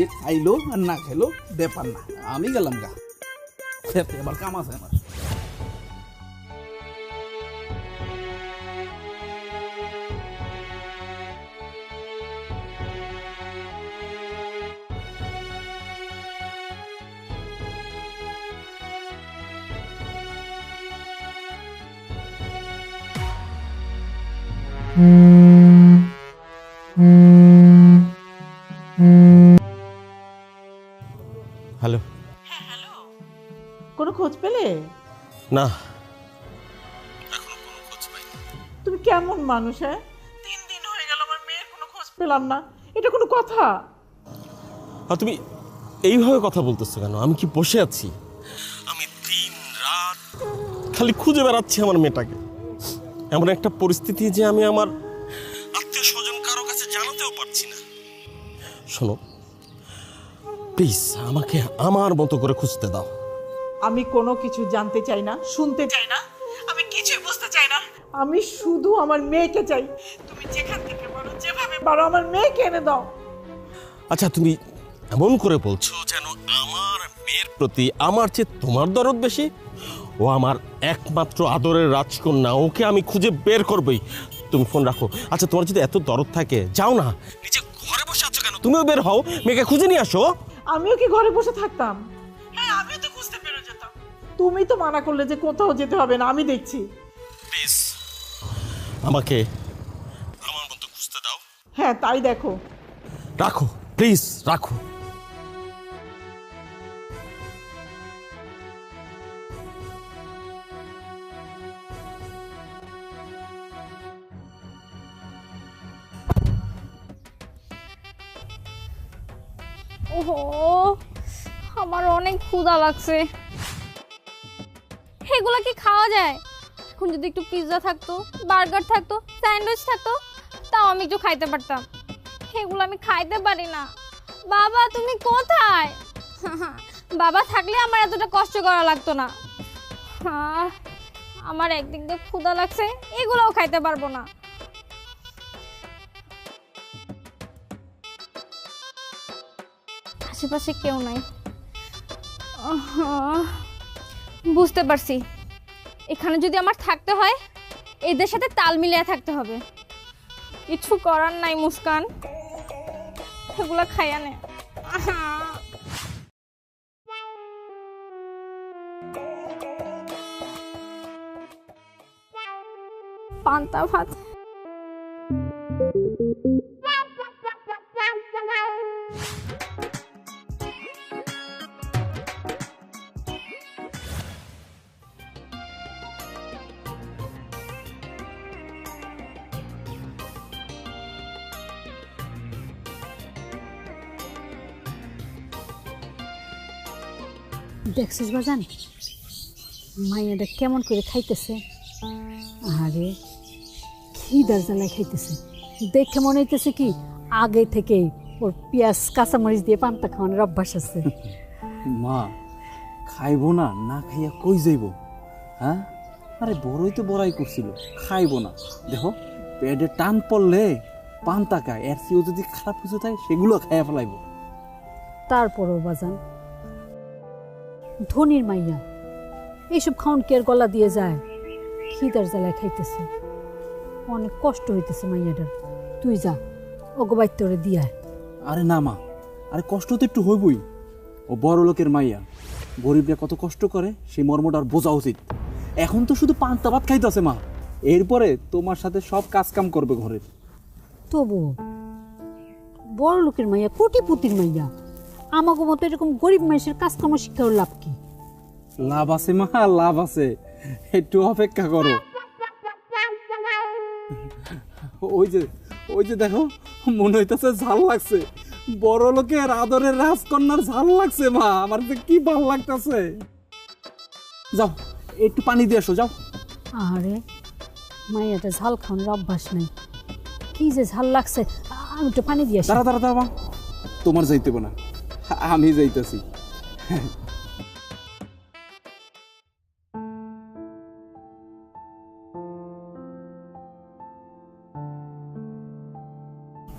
Speaker 6: এ খাইলো আর না খাইলো ব্যাপার না, আমি গেলাম গা, এবার কাম আছে আমার।
Speaker 1: হ্যালো।
Speaker 5: কোনো খোঁজ পেলে?
Speaker 1: না,
Speaker 5: তুমি কেমন মানুষ? হ্যাঁ, 3 দিন হয়ে গেল আমার মেয়ের কোনো খোঁজ পেলাম না, এটা কোনো কথা?
Speaker 1: আর তুমি এইভাবে কথা বলতেছো কেন? আমি কি বসে আছি? আমি দিন রাত খালি খুঁজে বেড়াচ্ছি আমার মেয়েটাকে। এমন একটা পরিস্থিতি যে আমি আমার আত্মীয় স্বজন কারো কাছে জানাতেও পারছি না। শোনো প্লিজ, আমাকে আমার মতো করে খুঁজতে দাও।
Speaker 5: আমি কোনো কিছু জানতে চাই না, শুনতে চাই না, আমি কিছুই বুঝতে চাই না। আমি শুধু আমার মেয়েকে চাই। তুমি যেখান থেকে পারো, যেভাবে পারো আমার মেয়েকে এনে দাও।
Speaker 1: আচ্ছা, তুমি এমন করে বলছো যেন আমার মেয়ের প্রতি আমার চেয়ে তোমার দরদ বেশি। ও আমার একমাত্র আদরের রাজকন্যা, ওকে আমি খুঁজে বের করবই। তুমি ফোন রাখো। আচ্ছা, তোমার যদি এত দরদ থাকে, যাও না, নিচে ঘরে বসে আছো কেন? তুমিও বের হও, মেয়েকে খুঁজে নিয়ে আসো।
Speaker 5: আমিও কি ঘরে বসে থাকতাম? হ্যাঁ, আমিও তো খুঁজতে বেরো যেতাম। তুমি তো মানা করলে যে কোথাও যেতে হবে না, আমি দেখছি।
Speaker 1: প্লিজ আমাকে আমার মতো খুঁজতে দাও।
Speaker 5: হ্যাঁ, তাই দেখো।
Speaker 1: রাখো প্লিজ, রাখো।
Speaker 2: ওহো, আমার অনেক ক্ষুধা লাগছে। এগুলা কি খাওয়া যায়? এখন যদি একটু পিৎজা থাকতো, বার্গার থাকতো, স্যান্ডউইচ থাকতো, তাও আমি একটু খাইতে পারতাম। এগুলো আমি খাইতে পারি না। বাবা তুমি কোথায়? বাবা থাকলে আমার এতটা কষ্ট করা লাগতো না। আমার একদিক দিয়ে ক্ষুধা লাগছে, এগুলোও খাইতে পারবো না। আশেপাশে কেউ নাই। বুঝতে পারছি, এখানে যদি আমার থাকতে হয় এদের সাথে তাল মিলিয়ে থাকতে হবে। কিছু করার নাই মুস্কান, এগুলা খাইয়া নে। পান্তা ভাত।
Speaker 8: দেখছিস বাজান, মাইয়াটা কেমন করে খাইতেছে। আরে খিদার জ্বালায় খাইতেছে। দেখে মনে হইতেছে কি আগে থেকেই ওর পেঁয়াজ কাঁচামরিচ দিয়ে পান্তা খাওয়ানোর অভ্যাস আছে।
Speaker 6: মা খাইবো না, না খাইয়া কই যাইব? হ্যাঁ, আরে বড়ই তো বড়াই করছিল, খাইবো না। দেখো পেটে টান পড়লে পান্তা খায়, এর চেয়েও যদি খারাপ কিছু থাকে সেগুলো খাইয়া ফেলাইব।
Speaker 8: তারপরও বাজান, ধনির মাইয়া এইসব খাওন কি আর গলা দিয়ে যায়? খিদার জ্বালায় খাইতেছে, অনেক কষ্ট হইতেছে মাইয়াটার। তুই যা ওগো বাইতে ওরে দিয়া।
Speaker 6: আরে না মা, আরে কষ্ট তো একটু হইবই। ও বড় লোকের মাইয়া, গরিবরা কত কষ্ট করে সেই মর্মটা আর বোঝা উচিত। এখন তো শুধু পান্তা ভাত খাইতেছে মা, এরপরে তোমার সাথে সব কাজ কাম করবে ঘরের।
Speaker 8: তবু বড় লোকের মাইয়া, কোটিপতির মাইয়া, আমাকে মতো এরকম গরিব মানুষের কাজকর্ম শিক্ষার লাভ কি?
Speaker 6: লাভ আছে মা, লাভ আছে, একটু অপেক্ষা করো। ওই যে দেখো, মনে হইতেছে ঝাল লাগছে। বড় লোকের আদরের রাজকন্যার ঝাল লাগছে মা, আমার তো কি ভাল লাগতেছে। যাও একটু পানি দিয়ে আসো, যাও।
Speaker 8: আরে মাইয়াটা ঝাল খাওয়ানোর অভ্যাস নেই, কি যে ঝাল লাগছে। আমি একটু পানি দিয়ে আসি।
Speaker 6: দাঁড়া দাঁড়া দাঁড়া, তোমার যাইতে না, আমি যাইতেছি।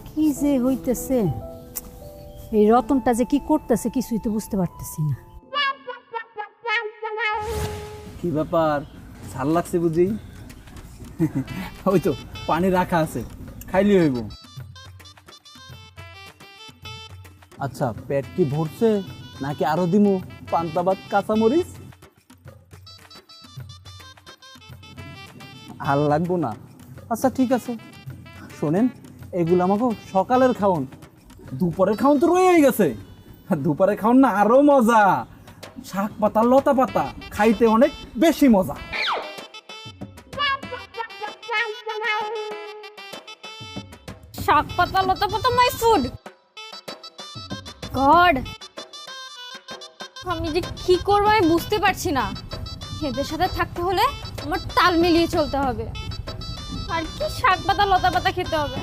Speaker 8: কি যে হইতেছে, এই রতনটা যে কি করতেছে কিছুই তো বুঝতে পারতেছি না।
Speaker 6: কি ব্যাপার, ঝাল লাগছে বুঝি? ওই তো পানি রাখা আছে, খাইলি হইব। আচ্ছা, পেট কি ভরছে নাকি আরো দিমু পান্তা ভাত কাঁচামরিচ? আর লাগবো না? আচ্ছা ঠিক আছে, শোনেন, এগুলো আমাকে সকালের খাওন, দুপুরের খাওন তো রয়েই গেছে। দুপুরের খাওন না আরো মজা, শাক পাতা লতা পাতা খাইতে অনেক বেশি মজা।
Speaker 2: শাক পাতা লতা পাতা মাই ফুড। গড, আমি যে কি করবো আমি বুঝতে পারছি না। এদের সাথে থাকতে হলে আমার তাল মিলিয়ে চলতে হবে, আর কি শাক পাতা লতা পাতা খেতে হবে।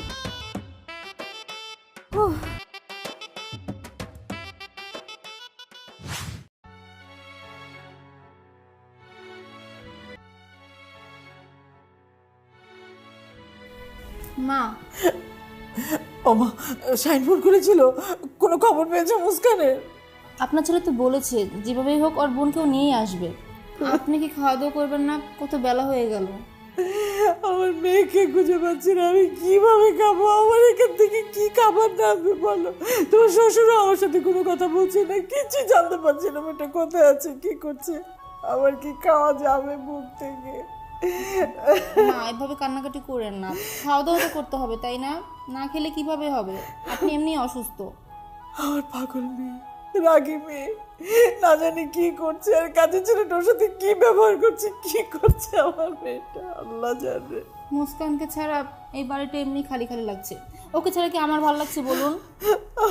Speaker 2: উফ।
Speaker 4: মা,
Speaker 5: ওমা, শাইন ফোন করেছিল, কোনো খবর পেয়েছো মুস্কানের?
Speaker 4: আপনার ছেলে তো বলেছে যেভাবেই হোক ওর বোনকেও নিয়েই আসবে। আপনি কি খাওয়া দাওয়া করবেন না? কত বেলা হয়ে গেল।
Speaker 5: আমার মেয়েকে খুঁজে পাচ্ছি না, আমি কিভাবে খাবো? আমার এখান থেকে কি খাবার রাখবে বলো? তোমার শ্বশুরও আমার সাথে কোনো কথা বলছে না, কিছু জানতে পারছি না মেয়েটা কোথায় আছে, কি করছে। আমার কি খাওয়া যাবে মুখ থেকে?
Speaker 4: মা, এভাবে কান্নাকাটি করেন না, খাওয়া দাওয়া তো করতে হবে তাই না? না খেলে কিভাবে হবে? আপনি এমনি অসুস্থ।
Speaker 5: আমার পাগল মেয়ে, রাগী মেয়ে, না জানি কি করছে, আর কাজের ছেলেটার সাথে কি ব্যবহার করছে, কি করছে আমার মেয়েটা, আল্লাহ জানে।
Speaker 4: মুস্কানকে ছাড়া এই বাড়িটা এমনি খালি খালি লাগছে। ওকে ছাড়া কি আমার ভালো লাগছে বলুন?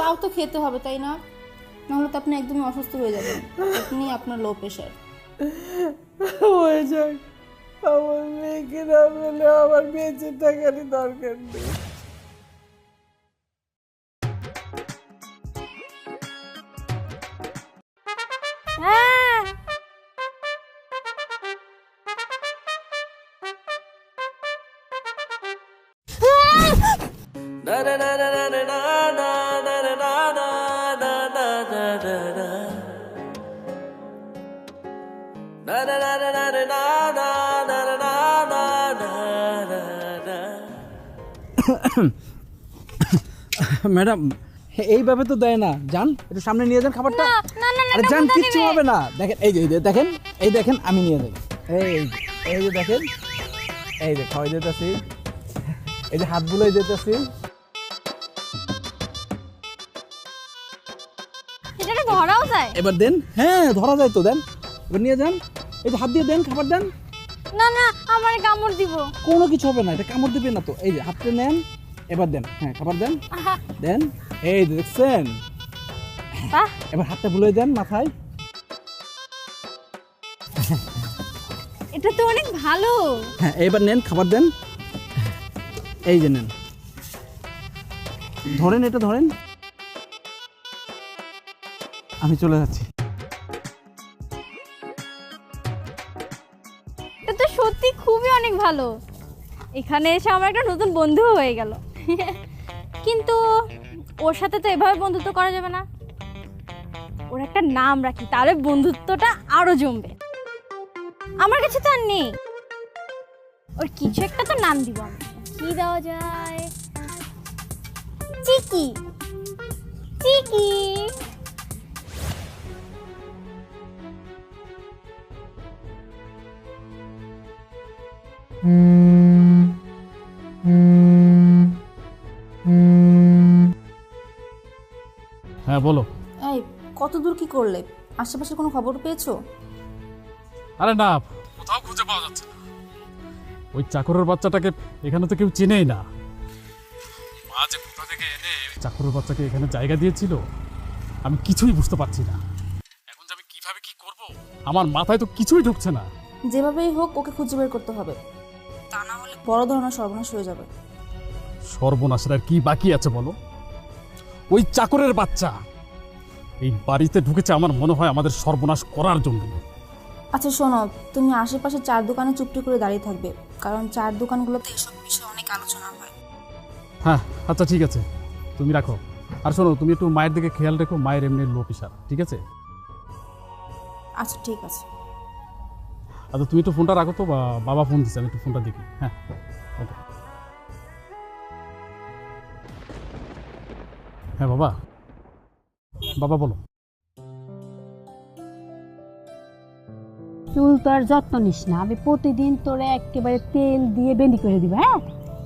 Speaker 4: তাও তো খেতে হবে তাই না? নাহলে তো আপনি একদমই অসুস্থ হয়ে যাবেন। আপনি আপনার লো প্রেশার।
Speaker 5: হয়ে যাক, আমার মেয়েকে না পেলে আমার বেঁচে থাকারই দরকার নেই।
Speaker 2: হ্যাঁ,
Speaker 6: ম্যাডাম, এইভাবে তো দেয় না, যান একটু সামনে নিয়ে যান খাবারটা।
Speaker 2: না, না, না,
Speaker 6: আরে
Speaker 2: না,
Speaker 6: যান,
Speaker 2: কোনটা
Speaker 6: কিচ্ছু
Speaker 2: নেবে?
Speaker 6: হবে না। দেখেন, এই যে দেখেন, এই দেখেন, আমি নিয়ে যাই। এই যে দেখেন, এই যে খাওয়াই যেতেছি, এই যে হাত বুলাই যেতেছি।
Speaker 2: এটা ধরাও যায়?
Speaker 6: এবার দেন। হ্যাঁ, ধরা যায় তো, দেন, এবার নিয়ে যান। এই যে হাত দিয়ে দেন, খাবার দেন।
Speaker 2: না না, আমার কামড় দিব।
Speaker 6: কোনো কিছু হবে না, এটা কামড় দিবে না তো। এই যে হাতটা নেন, এবার দেন। হ্যাঁ, খাবার দেন,
Speaker 2: আহা,
Speaker 6: দেন। এই যে দেখছেন,
Speaker 2: বাহ,
Speaker 6: এবার হাতটা বুলাই দেন মাথায়।
Speaker 2: এটা তো অনেক ভালো।
Speaker 6: হ্যাঁ, এবার নেন, খাবার দেন। এই যে নেন, ধরেন, এটা ধরেন, আমি চলে যাচ্ছি।
Speaker 2: এটা তো সত্যি খুবই অনেক ভালো। এখানে এসে আমার একটা নতুন বন্ধু হয়ে গেল। কিন্তু ওর সাথে তো এভাবে বন্ধুত্ব করা যাবে না, ওর একটা নাম রাখি, তাহলে বন্ধুত্বটা আরো জমবে। আমার কাছে তো আর নেই, ওর কিছু একটা তো নাম দিব আমি। কি দেওয়া যায়? চিকি। চিকি।
Speaker 3: হ্যাঁ বলো।
Speaker 4: এই, কত দূর কি করলে? আশেপাশে কোনো খবর পেয়েছো?
Speaker 3: আরে না, কোথাও খুঁজে পাওয়া যাচ্ছে না। ওই চাকরের বাচ্চাটাকে এখানে তো কেউ চেনেই না। মা যে কোথা থেকে এনে ওই চাকরের বাচ্চাকে এখানে জায়গা দিয়েছিল, আমি কিছুই বুঝতে পারছি না। এখন যে আমি কিভাবে কি করব, আমার মাথায় তো কিছুই ঢুকছে না।
Speaker 4: যেভাবেই হোক ওকে খুঁজে বের করতে হবে, তা না হলে বড় ধরনের সর্বনাশ হয়ে যাবে।
Speaker 3: সর্বনাশের আর কি বাকি আছে বলো? ওই চাকরের বাচ্চা এই বাড়িতে ঢুকেছে আমার মনে হয় আমাদের সর্বনাশ করার জন্য।
Speaker 4: আচ্ছা শোনো, তুমি আশেপাশে চার দোকানে চুপটি করে দাঁড়িয়ে থাকবে, কারণ চার দোকানগুলোতে এসব বিষয়ে অনেক আলোচনা হয়।
Speaker 3: হ্যাঁ আচ্ছা ঠিক আছে, তুমি রাখো। আর শোনো, তুমি একটু মায়ের দিকে খেয়াল রেখো, মায়ের এমনি লো প্রেশার, ঠিক আছে?
Speaker 4: আচ্ছা ঠিক আছে।
Speaker 3: আচ্ছা তুমি একটু ফোনটা রাখো তো, বাবা ফোন দিচ্ছে, আমি একটু ফোনটা দেখি। হ্যাঁ ওকে। হ্যাঁ বাবা, বাবা বলো।
Speaker 8: চুল তো আর যত্ন নিস না, আমি প্রতিদিন তোরে একেবারে তেল দিয়ে বেনি করে দিব। হ্যাঁ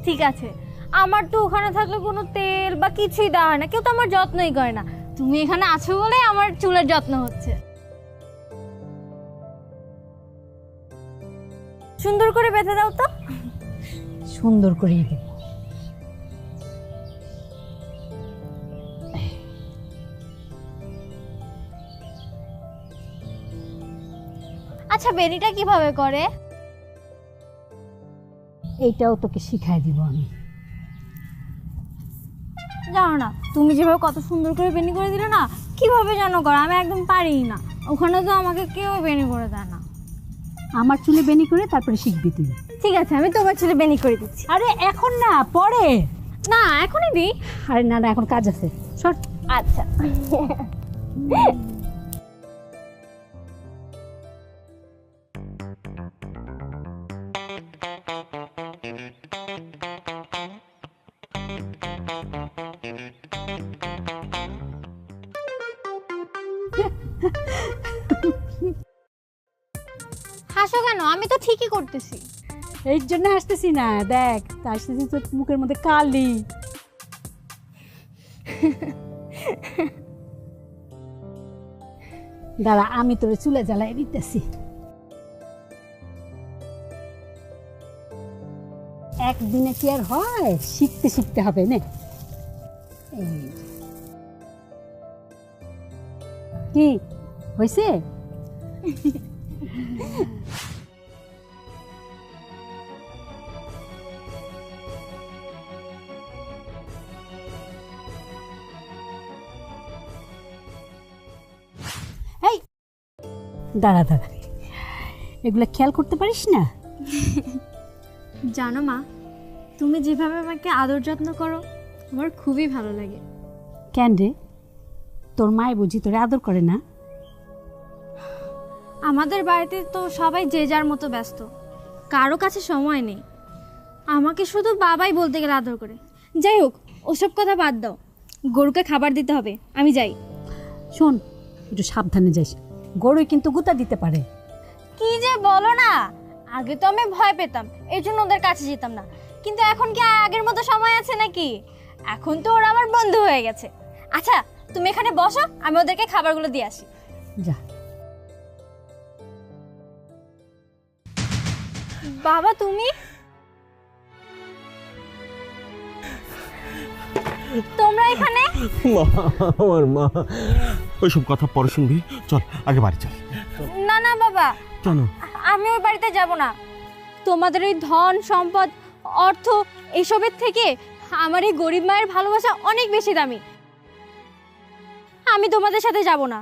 Speaker 2: ঠিক আছে, আমার তো ওখানে থাকলে কোনো তেল বা কিছুই দেওয়া হয় না, কেউ তো আমার যত্নই করে না। তুমি এখানে আছো বলে আমার চুলের যত্ন হচ্ছে। সুন্দর করে বেঁধে দাও তো।
Speaker 8: সুন্দর করেই দেব।
Speaker 2: আচ্ছা বেনিটা কিভাবে করে?
Speaker 8: এইটাও তোকে শিখাই দিব আমি।
Speaker 2: জানো না, তুমি যেভাবে কত সুন্দর করে বেনি করে দিলে না, কিভাবে জানো করো, আমি একদম পারি না। ওখানে তো আমাকে কেউ বেনি করে দেয় না।
Speaker 8: আমার চুলে বেনি করে তারপরে শিখবি তুই।
Speaker 2: ঠিক আছে, আমি তোমার ছেলে বেনি করে দিচ্ছি।
Speaker 8: আরে এখন না, পরে।
Speaker 2: না এখনই দিই।
Speaker 8: আরে না না, এখন কাজ আছে, সর।
Speaker 2: আচ্ছা। হাসো কেন? আমি তো ঠিকই করতেছি।
Speaker 8: এই জন্য হাসতেছি না, দেখ হাসতেছি তোর মুখের মধ্যে কালি। দাঁড়া, আমি তোর চুলে জ্বালাই দিতেছি। একদিনে কি আর হয়, শিখতে শিখতে হবে না। কি হয়েছে? এই দাঁড়া দাঁড়া, এগুলো খেয়াল করতে পারিস না?
Speaker 2: জানো মা, তুমি যেভাবে আমাকে আদর যত্ন করো আমার খুবই ভালো লাগে।
Speaker 8: কেন রে, তোর মায় বুঝি তোরে আদর করে না?
Speaker 2: আমাদের বাড়িতে তো সবাই যে যার মতো ব্যস্ত, কারো কাছে সময় নেই। আমাকে শুধু বাবাই বলতে গেলে আদর করে। যাই হোক, ওসব কথা বাদ দাও, গরুকে খাবার দিতে হবে, আমি যাই।
Speaker 8: শোন, একটু সাবধানে যাইস, গরুই কিন্তু গুতা দিতে পারে।
Speaker 2: কি যে বলো না, আগে তো আমি ভয় পেতাম, এই জন্য ওদের কাছে যেতাম না। কিন্তু এখন কি আর আগের মতো সময় আছে নাকি? এখন তো ওরা আমার বন্ধু হয়ে গেছে। আচ্ছা তুমি এখানে বসো, আমি ওদেরকে খাবারগুলো দিয়ে আসি।
Speaker 8: যা।
Speaker 2: বাবা তুমি, তোমরা এখানে?
Speaker 1: মা, আমার মা। ওইসব কথা পরে শুনবি, চল আগে বাড়ি চল।
Speaker 2: না না বাবা,
Speaker 1: কেন?
Speaker 2: আমি ওই বাড়িতে যাব না। তোমাদের এই ধন সম্পদ অর্থ এইসবের থেকে আমার এই গরিব মায়ের ভালোবাসা অনেক বেশি দামি। আমি তোমাদের সাথে যাব না।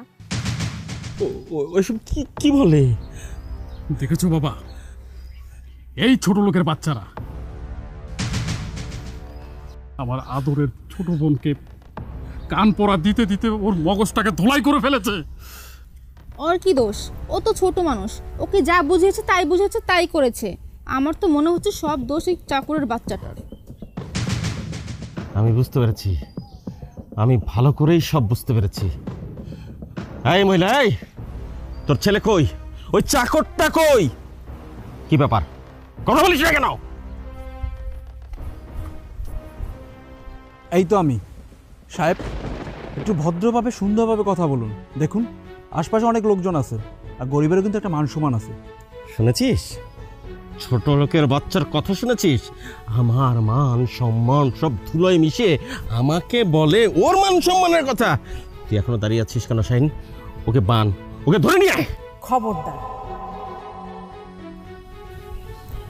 Speaker 1: ওইসব কি কি বলে?
Speaker 3: দেখেছো বাবা, এই ছোট লোকের বাচ্চারা আমার আদরের ছোট বোনকে কান পড়া দিতে দিতে ওর মগজটাকে ধোলাই করে ফেলেছে।
Speaker 4: ওর কি দোষ? ও তো ছোট মানুষ, ওকে যা বুঝিয়েছে তাই বুঝেছে, তাই করেছে। আমার তো মনে হচ্ছে সব দোষ এই চাকরের বাচ্চাটার।
Speaker 1: আমি বুঝতে পেরেছি, আমি ভালো করেই সব বুঝতে পেরেছি। এই মহিলা, এই তোর ছেলে কই? ওই চাকরটা কই? কি ব্যাপার, কথা বলিস না কেন?
Speaker 6: এই তো আমি। সাহেব, একটু ভদ্রভাবে সুন্দরভাবে কথা বলুন। দেখুন, আশপাশে অনেক লোকজন আছে, আর গরিবেরও কিন্তু একটা মান সম্মান আছে।
Speaker 1: শুনেছিস? ছোট লোকের বাচ্চার কথা শুনেছিস? আমার মান সম্মান সব ধুলোয় মিশে আমাকে বলে ওর মান সম্মানের কথা। তুই এখনো দাঁড়িয়ে আছিস কেন শাহিন? ওকে বান, ওকে ধরে নিয়ে আয়।
Speaker 5: খবরদার,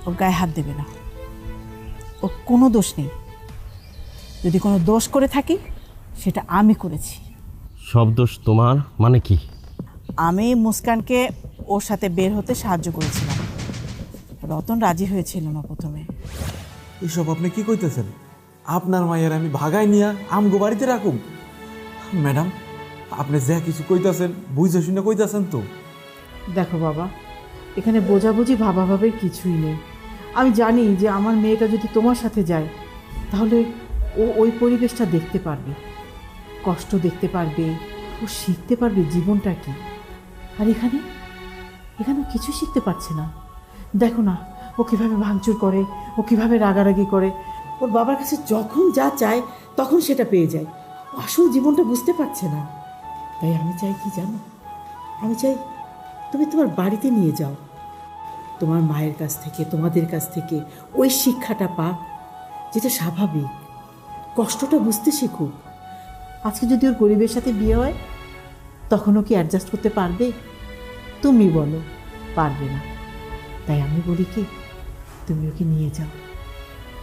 Speaker 5: ওর গায়ে হাত দেবে না। ওর কোনো দোষ নেই। যদি কোনো দোষ করে থাকি সেটা আমি করেছি।
Speaker 1: সব দোষ তোমার মানে কি?
Speaker 5: আমি মুস্কানকে ওর সাথে বের হতে সাহায্য করেছিলাম। রতন রাজি হয়েছিল না প্রথমে।
Speaker 6: এসব আপনি কি কইতেছেন? আপনার মায়ের আমি ভাগাই নিয়া আমগো বাড়িতে রাখুম? ম্যাডাম, আপনি যা কিছু কইতাছেন বুঝে শুনে কইতাছেন তো?
Speaker 5: দেখো বাবা, এখানে বোঝাবুঝি ভাবাভাবের কিছুই নেই। আমি জানি যে আমার মেয়েটা যদি তোমার সাথে যায় তাহলে ও ওই পরিবেশটা দেখতে পারবে, কষ্ট দেখতে পারবে, ও শিখতে পারবে জীবনটা কি। আর এখানে এখানে ও কিছু শিখতে পারছে না। দেখো না ও কীভাবে ভাঙচুর করে, ও কীভাবে রাগারাগি করে। ও ওর বাবার কাছে যখন যা চায় তখন সেটা পেয়ে যায়। ও আসল জীবনটা বুঝতে পারছে না। তাই আমি চাই কি জানো, আমি চাই তুমি তোমার বাড়িতে নিয়ে যাও, তোমার মায়ের কাছ থেকে তোমাদের কাছ থেকে ওই শিক্ষাটা পাক, যেটা স্বাভাবিক। কষ্টটা বুঝতে শিখুক। আজকে যদি ওর গরিবের সাথে বিয়ে হয় তখনও কি অ্যাডজাস্ট করতে পারবে? তুমি বলো পারবে না। তাই আমি বলি কি, তুমি ওকে নিয়ে যাও,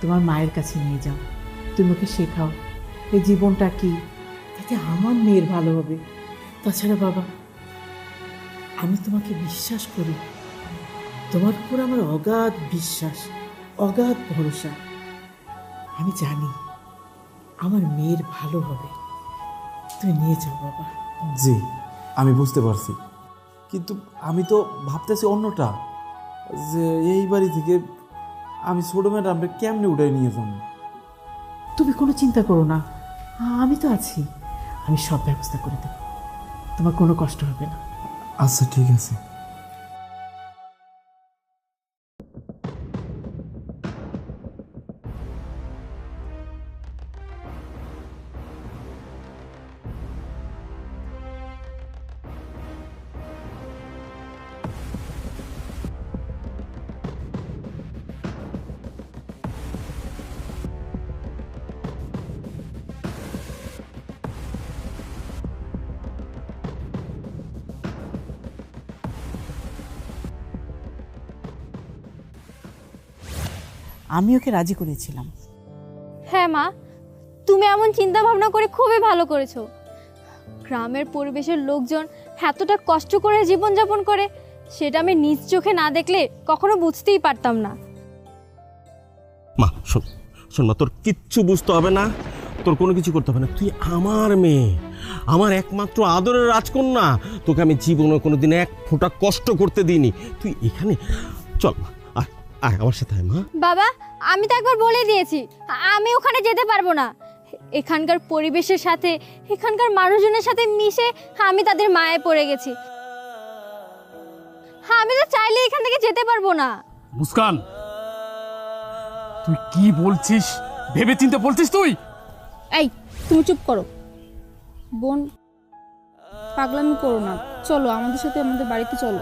Speaker 5: তোমার মায়ের কাছে নিয়ে যাও, তুমি ওকে শেখাও এই জীবনটা কি, তাতে আমার মেয়ের ভালো হবে। তাছাড়া বাবা, আমি তোমাকে বিশ্বাস করি, তোমার উপর আমার অগাধ বিশ্বাস, অগাধ ভরসা। আমি জানি আমার মেয়ের ভালো হবে। তুমি নিয়ে যাও বাবা।
Speaker 6: জি, আমি বুঝতে পারছি, কিন্তু আমি তো ভাবতেছি অন্যটা, যে এই বাড়ি থেকে আমি ছোট ম্যাডামকে কেমনে উঠাই নিয়ে যাবো।
Speaker 5: তুমি কোনো চিন্তা করো না, আমি তো আছি, আমি সব ব্যবস্থা করে দেব, তোমার কোনো কষ্ট হবে না।
Speaker 6: আচ্ছা ঠিক আছে।
Speaker 5: আমি ওকে রাজি করেছিলাম।
Speaker 2: হ্যাঁ মা, তুমি এমন চিন্তা ভাবনা করে খুবই ভালো করেছো। গ্রামের পরিবেশের লোকজন এতটা কষ্ট করে জীবনযাপন করে, সেটা আমি নিজ চোখে না দেখলে কখনো বুঝতেই পারতাম না।
Speaker 1: মা শোন, শোন মা, তোর কিচ্ছু বুঝতে হবে না, তোর কোনো কিছু করতে হবে না। তুই আমার মেয়ে, আমার একমাত্র আদরের রাজকন্যা। তোকে আমি জীবনে কোনোদিন এক ফোঁটা কষ্ট করতে দিইনি। তুই এখানে চল মা, আয় আয় আমার সাথে আয় মা।
Speaker 2: বাবা, আমি তো একবার বলে দিয়েছি আমি ওখানে যেতে পারবো না। এখানকার পরিবেশের সাথে, এখানকার মানুষজনের সাথে মিশে আমি তাদের মায়ে পড়ে গেছি। আমি তো চাইলে এখান থেকে যেতে পারবো না।
Speaker 3: মুস্কান, তুই কি বলছিস ভেবে চিন্তে বলছিস তুই?
Speaker 4: এই তুমি চুপ করো বোন, পাগলামি করো না, চলো আমাদের সাথে আমাদের বাড়িতে চলো।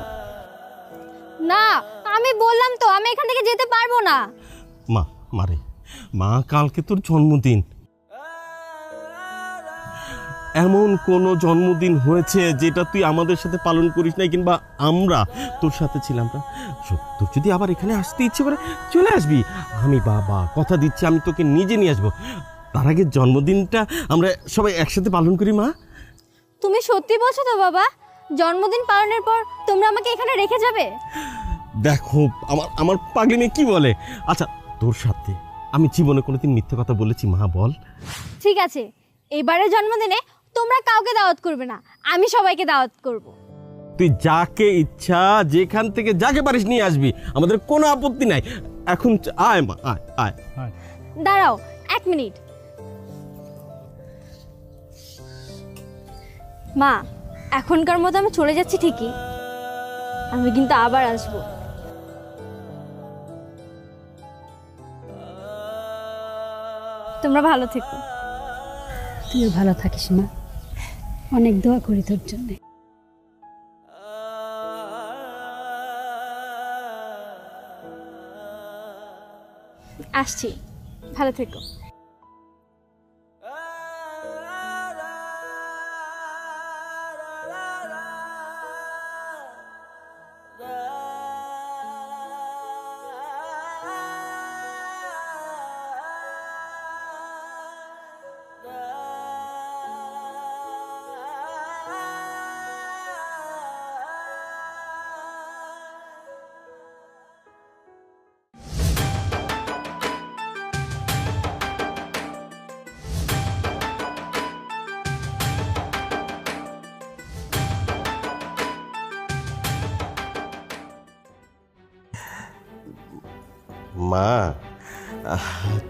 Speaker 2: না, আমি বললাম তো আমি এখান থেকে যেতে পারবো না।
Speaker 1: মা, মারে মা, কালকে তোর জন্মদিন। এমন কোনো জন্মদিন হয়েছে যেটা তুই আমাদের সাথে পালন করিস নাই, কিংবা আমরা তোর সাথে ছিলাম না? তোর যদি আবার এখানে আসতে ইচ্ছে করে চলে আসবি। আমি বাবা কথা দিচ্ছি, আমি তোকে নিজে নিয়ে আসবো। তার আগে জন্মদিনটা আমরা সবাই একসাথে পালন করি মা।
Speaker 2: তুমি সত্যি বলছো তো বাবা? জন্মদিন পালনের পর তোমরা আমাকে এখানে রেখে যাবে?
Speaker 1: দেখো আমার পাগলি মেয়ে কি বলে। আচ্ছা, তোর সাথে আমি জীবনে কোনোদিন মিথ্যে কথা বলেছি মা, বল?
Speaker 2: ঠিক আছে, এবারের জন্মদিনে তোমরা কাউকে দাওয়াত করবে না, আমি সবাইকে দাওয়াত করব।
Speaker 1: তুই যাকে ইচ্ছা যেখান থেকে যাকে পারিস নিয়ে আসবি, আমাদের কোনো আপত্তি নাই। এখন আয় মা, আয় আয়।
Speaker 2: দাঁড়াও 1 মিনিট। মা, এখনকার মতো আমি চলে যাচ্ছি ঠিকই, আমি কিন্তু আবার আসবো। তোমরা ভালো থেকো।
Speaker 8: তুইও ভালো থাকিস মা, অনেক দোয়া করি তোর জন্য।
Speaker 2: আসছি, ভালো থেকো।
Speaker 1: মা,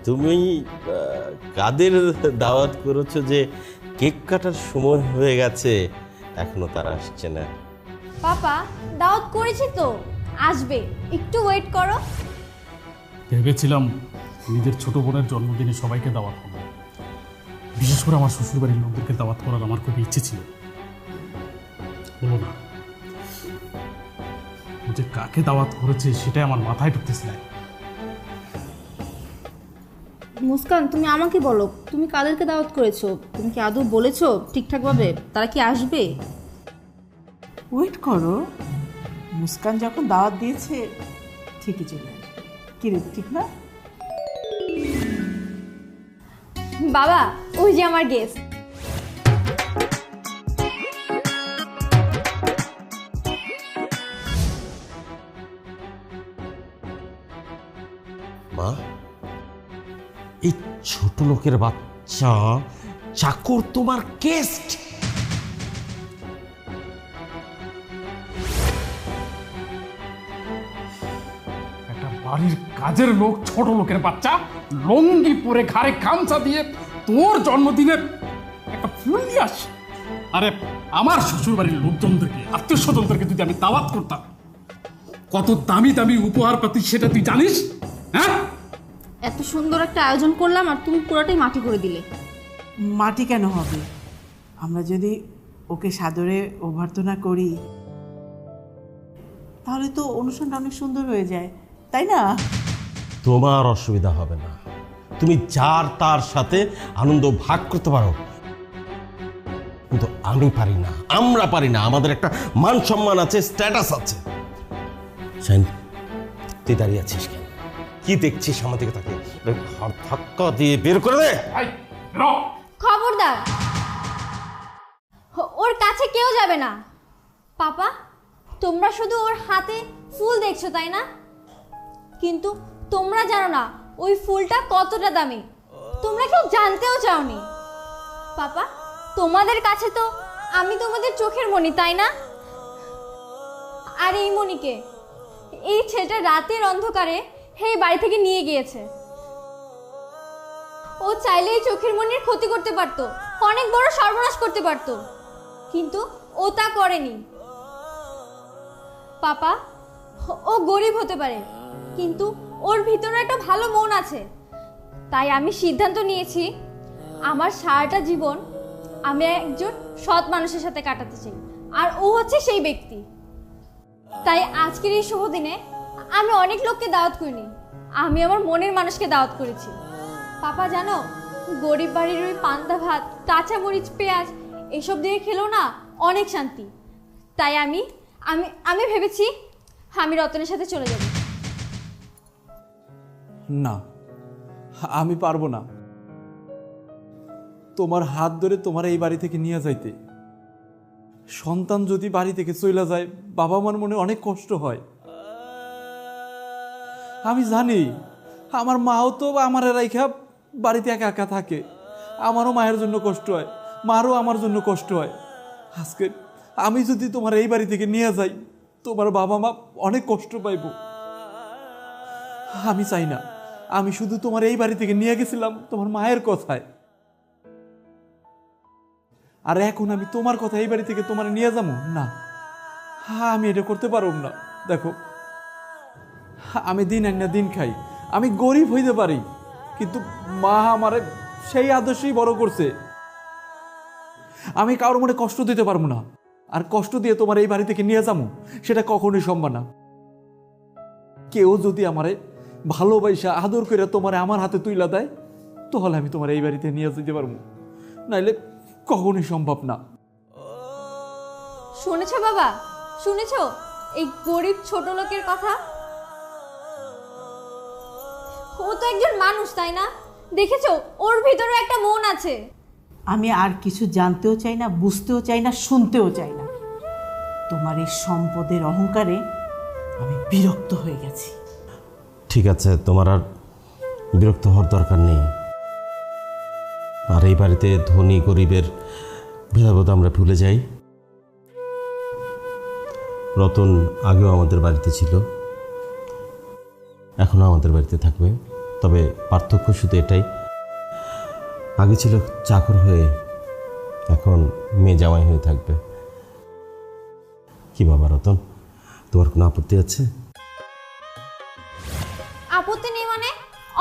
Speaker 1: তুমি কাদের দাওয়াত করেছো যে কেক কাটার সময় হয়ে গেছে, এখনো তারা আসছে না?
Speaker 2: পাপা, দাওয়াত করেছি তো, আসবে, একটু ওয়েট করো।
Speaker 3: ভেবেছিলাম নিজের ছোট বোনের জন্মদিনে সবাইকে দাওয়াত করবো, বিশেষ করে আমার শ্বশুরবাড়ির লোকদেরকে দাওয়াত করার আমার খুব ইচ্ছে ছিল। বলো না, ও যে কাকে দাওয়াত করেছে সেটাই আমার মাথায় ঢুকতেছে না।
Speaker 4: মুস্কান, তুমি আমাকে বলো, তুমি কাদেরকে দাওয়াত করেছো? তুমি কি আদৌ বলেছো ঠিকঠাকভাবে? তারা কি আসবে?
Speaker 5: ওয়েট করো, মুস্কান যখন দাওয়াত দিয়েছে ঠিকই চলে আসবে। কি রে, ঠিক না?
Speaker 2: বাবা, ওই যে আমার গেস্ট।
Speaker 1: মা, এই ছোট লোকের বাচ্চা চাকর তোমার গেস্ট?
Speaker 3: একটা বাড়ির কাজের লোক ছোট লোকের বাচ্চা লঙ্গি পরে ঘাড়ে গামছা দিয়ে তোর জন্মদিনে একটা ফুল নিয়ে আসে। আরে আমার শ্বশুর বাড়ির লোকজনদেরকে, আত্মীয় স্বজনদেরকে যদি আমি দাওয়াত করতাম, কত দামি দামি উপহার পাতি সেটা তুই জানিস? হ্যাঁ,
Speaker 4: এত সুন্দর একটা আয়োজন করলাম আর তুমি পুরোটাই মাটি করে দিলে।
Speaker 5: মাটি কেন হবে? আমরা যদি ওকে সাদরে অভ্যর্থনা করি তাহলে তো অনুষ্ঠানটা অনেক সুন্দর হয়ে যায়, তাই না?
Speaker 1: তোমার অসুবিধা হবে না, তুমি যার তার সাথে আনন্দ ভাগ করতে পারো, কিন্তু আমি পারি না, আমরা পারি না। আমাদের একটা মান সম্মান আছে, স্ট্যাটাস আছে। শাইন, তুই দাঁড়িয়ে আছিস কেন? কি দেখছিস আমার দিকে? তাকে ঘাড় ধাক্কা দিয়ে বের করে দে।
Speaker 2: খবরদার, ওর কাছে কেউ যাবে না। পাপা, তোমরা শুধু ওর হাতে ফুল দেখছো, তাই না? কিন্তু তোমরা জানো না ওই ফুলটা কতটা দামি। তোমরা কেউ জানতেও চাওনি। পাপা, তোমাদের কাছে তো আমি তোমাদের চোখের মণি, তাই না? আর এই মণিকে এই ছেলেটা রাতের অন্ধকারে এই বাড়ি থেকে নিয়ে গিয়েছে। ও চাইলে এই চোখের মণির ক্ষতি করতে পারতো, অনেক বড় সর্বনাশ করতে পারতো, কিন্তু ও তা করেনি। পাপা, ও গরিব হতে পারে, কিন্তু ওর ভিতরে একটা ভালো মন আছে। তাই আমি সিদ্ধান্ত নিয়েছি আমার সারাটা জীবন আমি একজন সৎ মানুষের সাথে কাটাতে চাই, আর ও হচ্ছে সেই ব্যক্তি। তাই আজকের এই শুভ দিনে আমি অনেক লোককে দাওয়াত করিনি, আমি আমার মনের মানুষকে দাওয়াত করেছি। পাপা জানো, গরিব বাড়ির ওই পান্তা ভাত, কাঁচা মরিচ, পেঁয়াজ এসব দিয়ে খেলেও না অনেক শান্তি। তাই আমি আমি আমি ভেবেছি আমি রতনের সাথে চলে যাব।
Speaker 6: না, আমি পারবো না তোমার হাত ধরে তোমার এই বাড়ি থেকে নিয়ে যাইতে। সন্তান যদি বাড়ি থেকে চলে যায়, বাবা মার মনে অনেক কষ্ট হয়। আমি জানি আমার মাও তো আমার রাইখা বাড়িতে একা একা থাকে, আমারও মায়ের জন্য কষ্ট হয়, মারও আমার জন্য কষ্ট হয়। আজকে আমি যদি তোমার এই বাড়ি থেকে নিয়ে যাই, তোমার বাবা মা অনেক কষ্ট পাইব। আমি চাই না। আমি শুধু তোমার এই বাড়ি থেকে নিয়ে গেছিলাম তোমার মায়ের কথায়, আর এখন আমি তোমার কথা এই বাড়ি থেকে তোমার নিয়ে যাবো না। আমি এটা করতে পারব না। দেখো, আমি দিন আনি না দিন খাই, আমি গরিব হইতে পারি, কিন্তু মা আমারে সেই আদর্শেই বড় করছে। আমি কারোর মনে কষ্ট দিতে পারবো না, আর কষ্ট দিয়ে তোমার এই বাড়ি থেকে নিয়ে যাবো সেটা কখনোই সম্ভব না। কেউ যদি আমারে ভালোবাসা আদর করে তোমার আমার হাতে তুইলা দেয়, তাহলে আমি তোমার এই বাড়িতে নিয়ে যেতে পারবো, নাইলে কখনোই সম্ভব না।
Speaker 2: শুনেছো বাবা, শুনেছো এই গরিব ছোট লোকের কথা? ও তো একজন মানুষ, তাই না? দেখেছো, ওর ভিতরে একটা মন আছে।
Speaker 5: আমি আর কিছু জানতেও চাই না, বুঝতেও চাই না, শুনতেও চাই না। তোমার এই সম্পদের অহংকারে আমি বিরক্ত হয়ে গেছি।
Speaker 1: ঠিক আছে, তোমার আর বিরক্ত হওয়ার দরকার নেই। আর এই বাড়িতে ধনী গরিবের ভেদাভেদ আমরা ভুলে যাই। রতন আগেও আমাদের বাড়িতে ছিল, এখনও আমাদের বাড়িতে থাকবে। তবে পার্থক্য শুধু এটাই, আগে ছিল চাকর হয়ে, এখন মেয়ে জামাই হয়ে থাকবে। কি বাবা রতন, তোমার কোনো আপত্তি আছে?
Speaker 2: আপত্তি নেই মানে?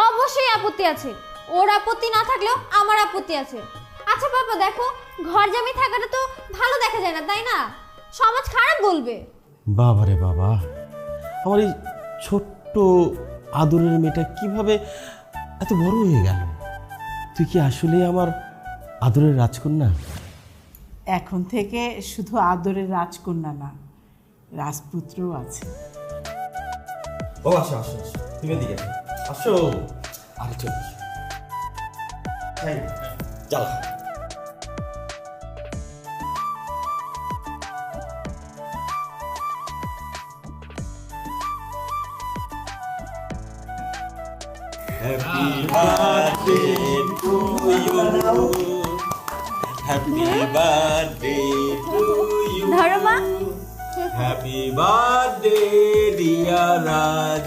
Speaker 2: অবশ্যই অবশ্যই আপত্তি আছে, ওর আপত্তি না থাকলেও আমার আপত্তি আছে। আচ্ছা বাবা দেখো, ঘর জামাই থাকাটা তো ভালো দেখা যায় না, তাই না? সমাজ খারাপ বলবে।
Speaker 1: বাবা রে বাবা, আমার এই ছোট্ট আদরের মেয়েটা কিভাবে এত বড় হয়ে গেল? তুই কি আসলে আমার আদরের রাজকন্যা?
Speaker 5: এখন থেকে শুধু আদরের রাজকন্যা না, রাজপুত্রও আছে।
Speaker 1: ও আসো আসো আসো, তুমি এদিকে আসো। আরে চলো চল। Happy birthday to you. Happy birthday to you.
Speaker 2: ধরো মা।
Speaker 1: Happy birthday dear Raj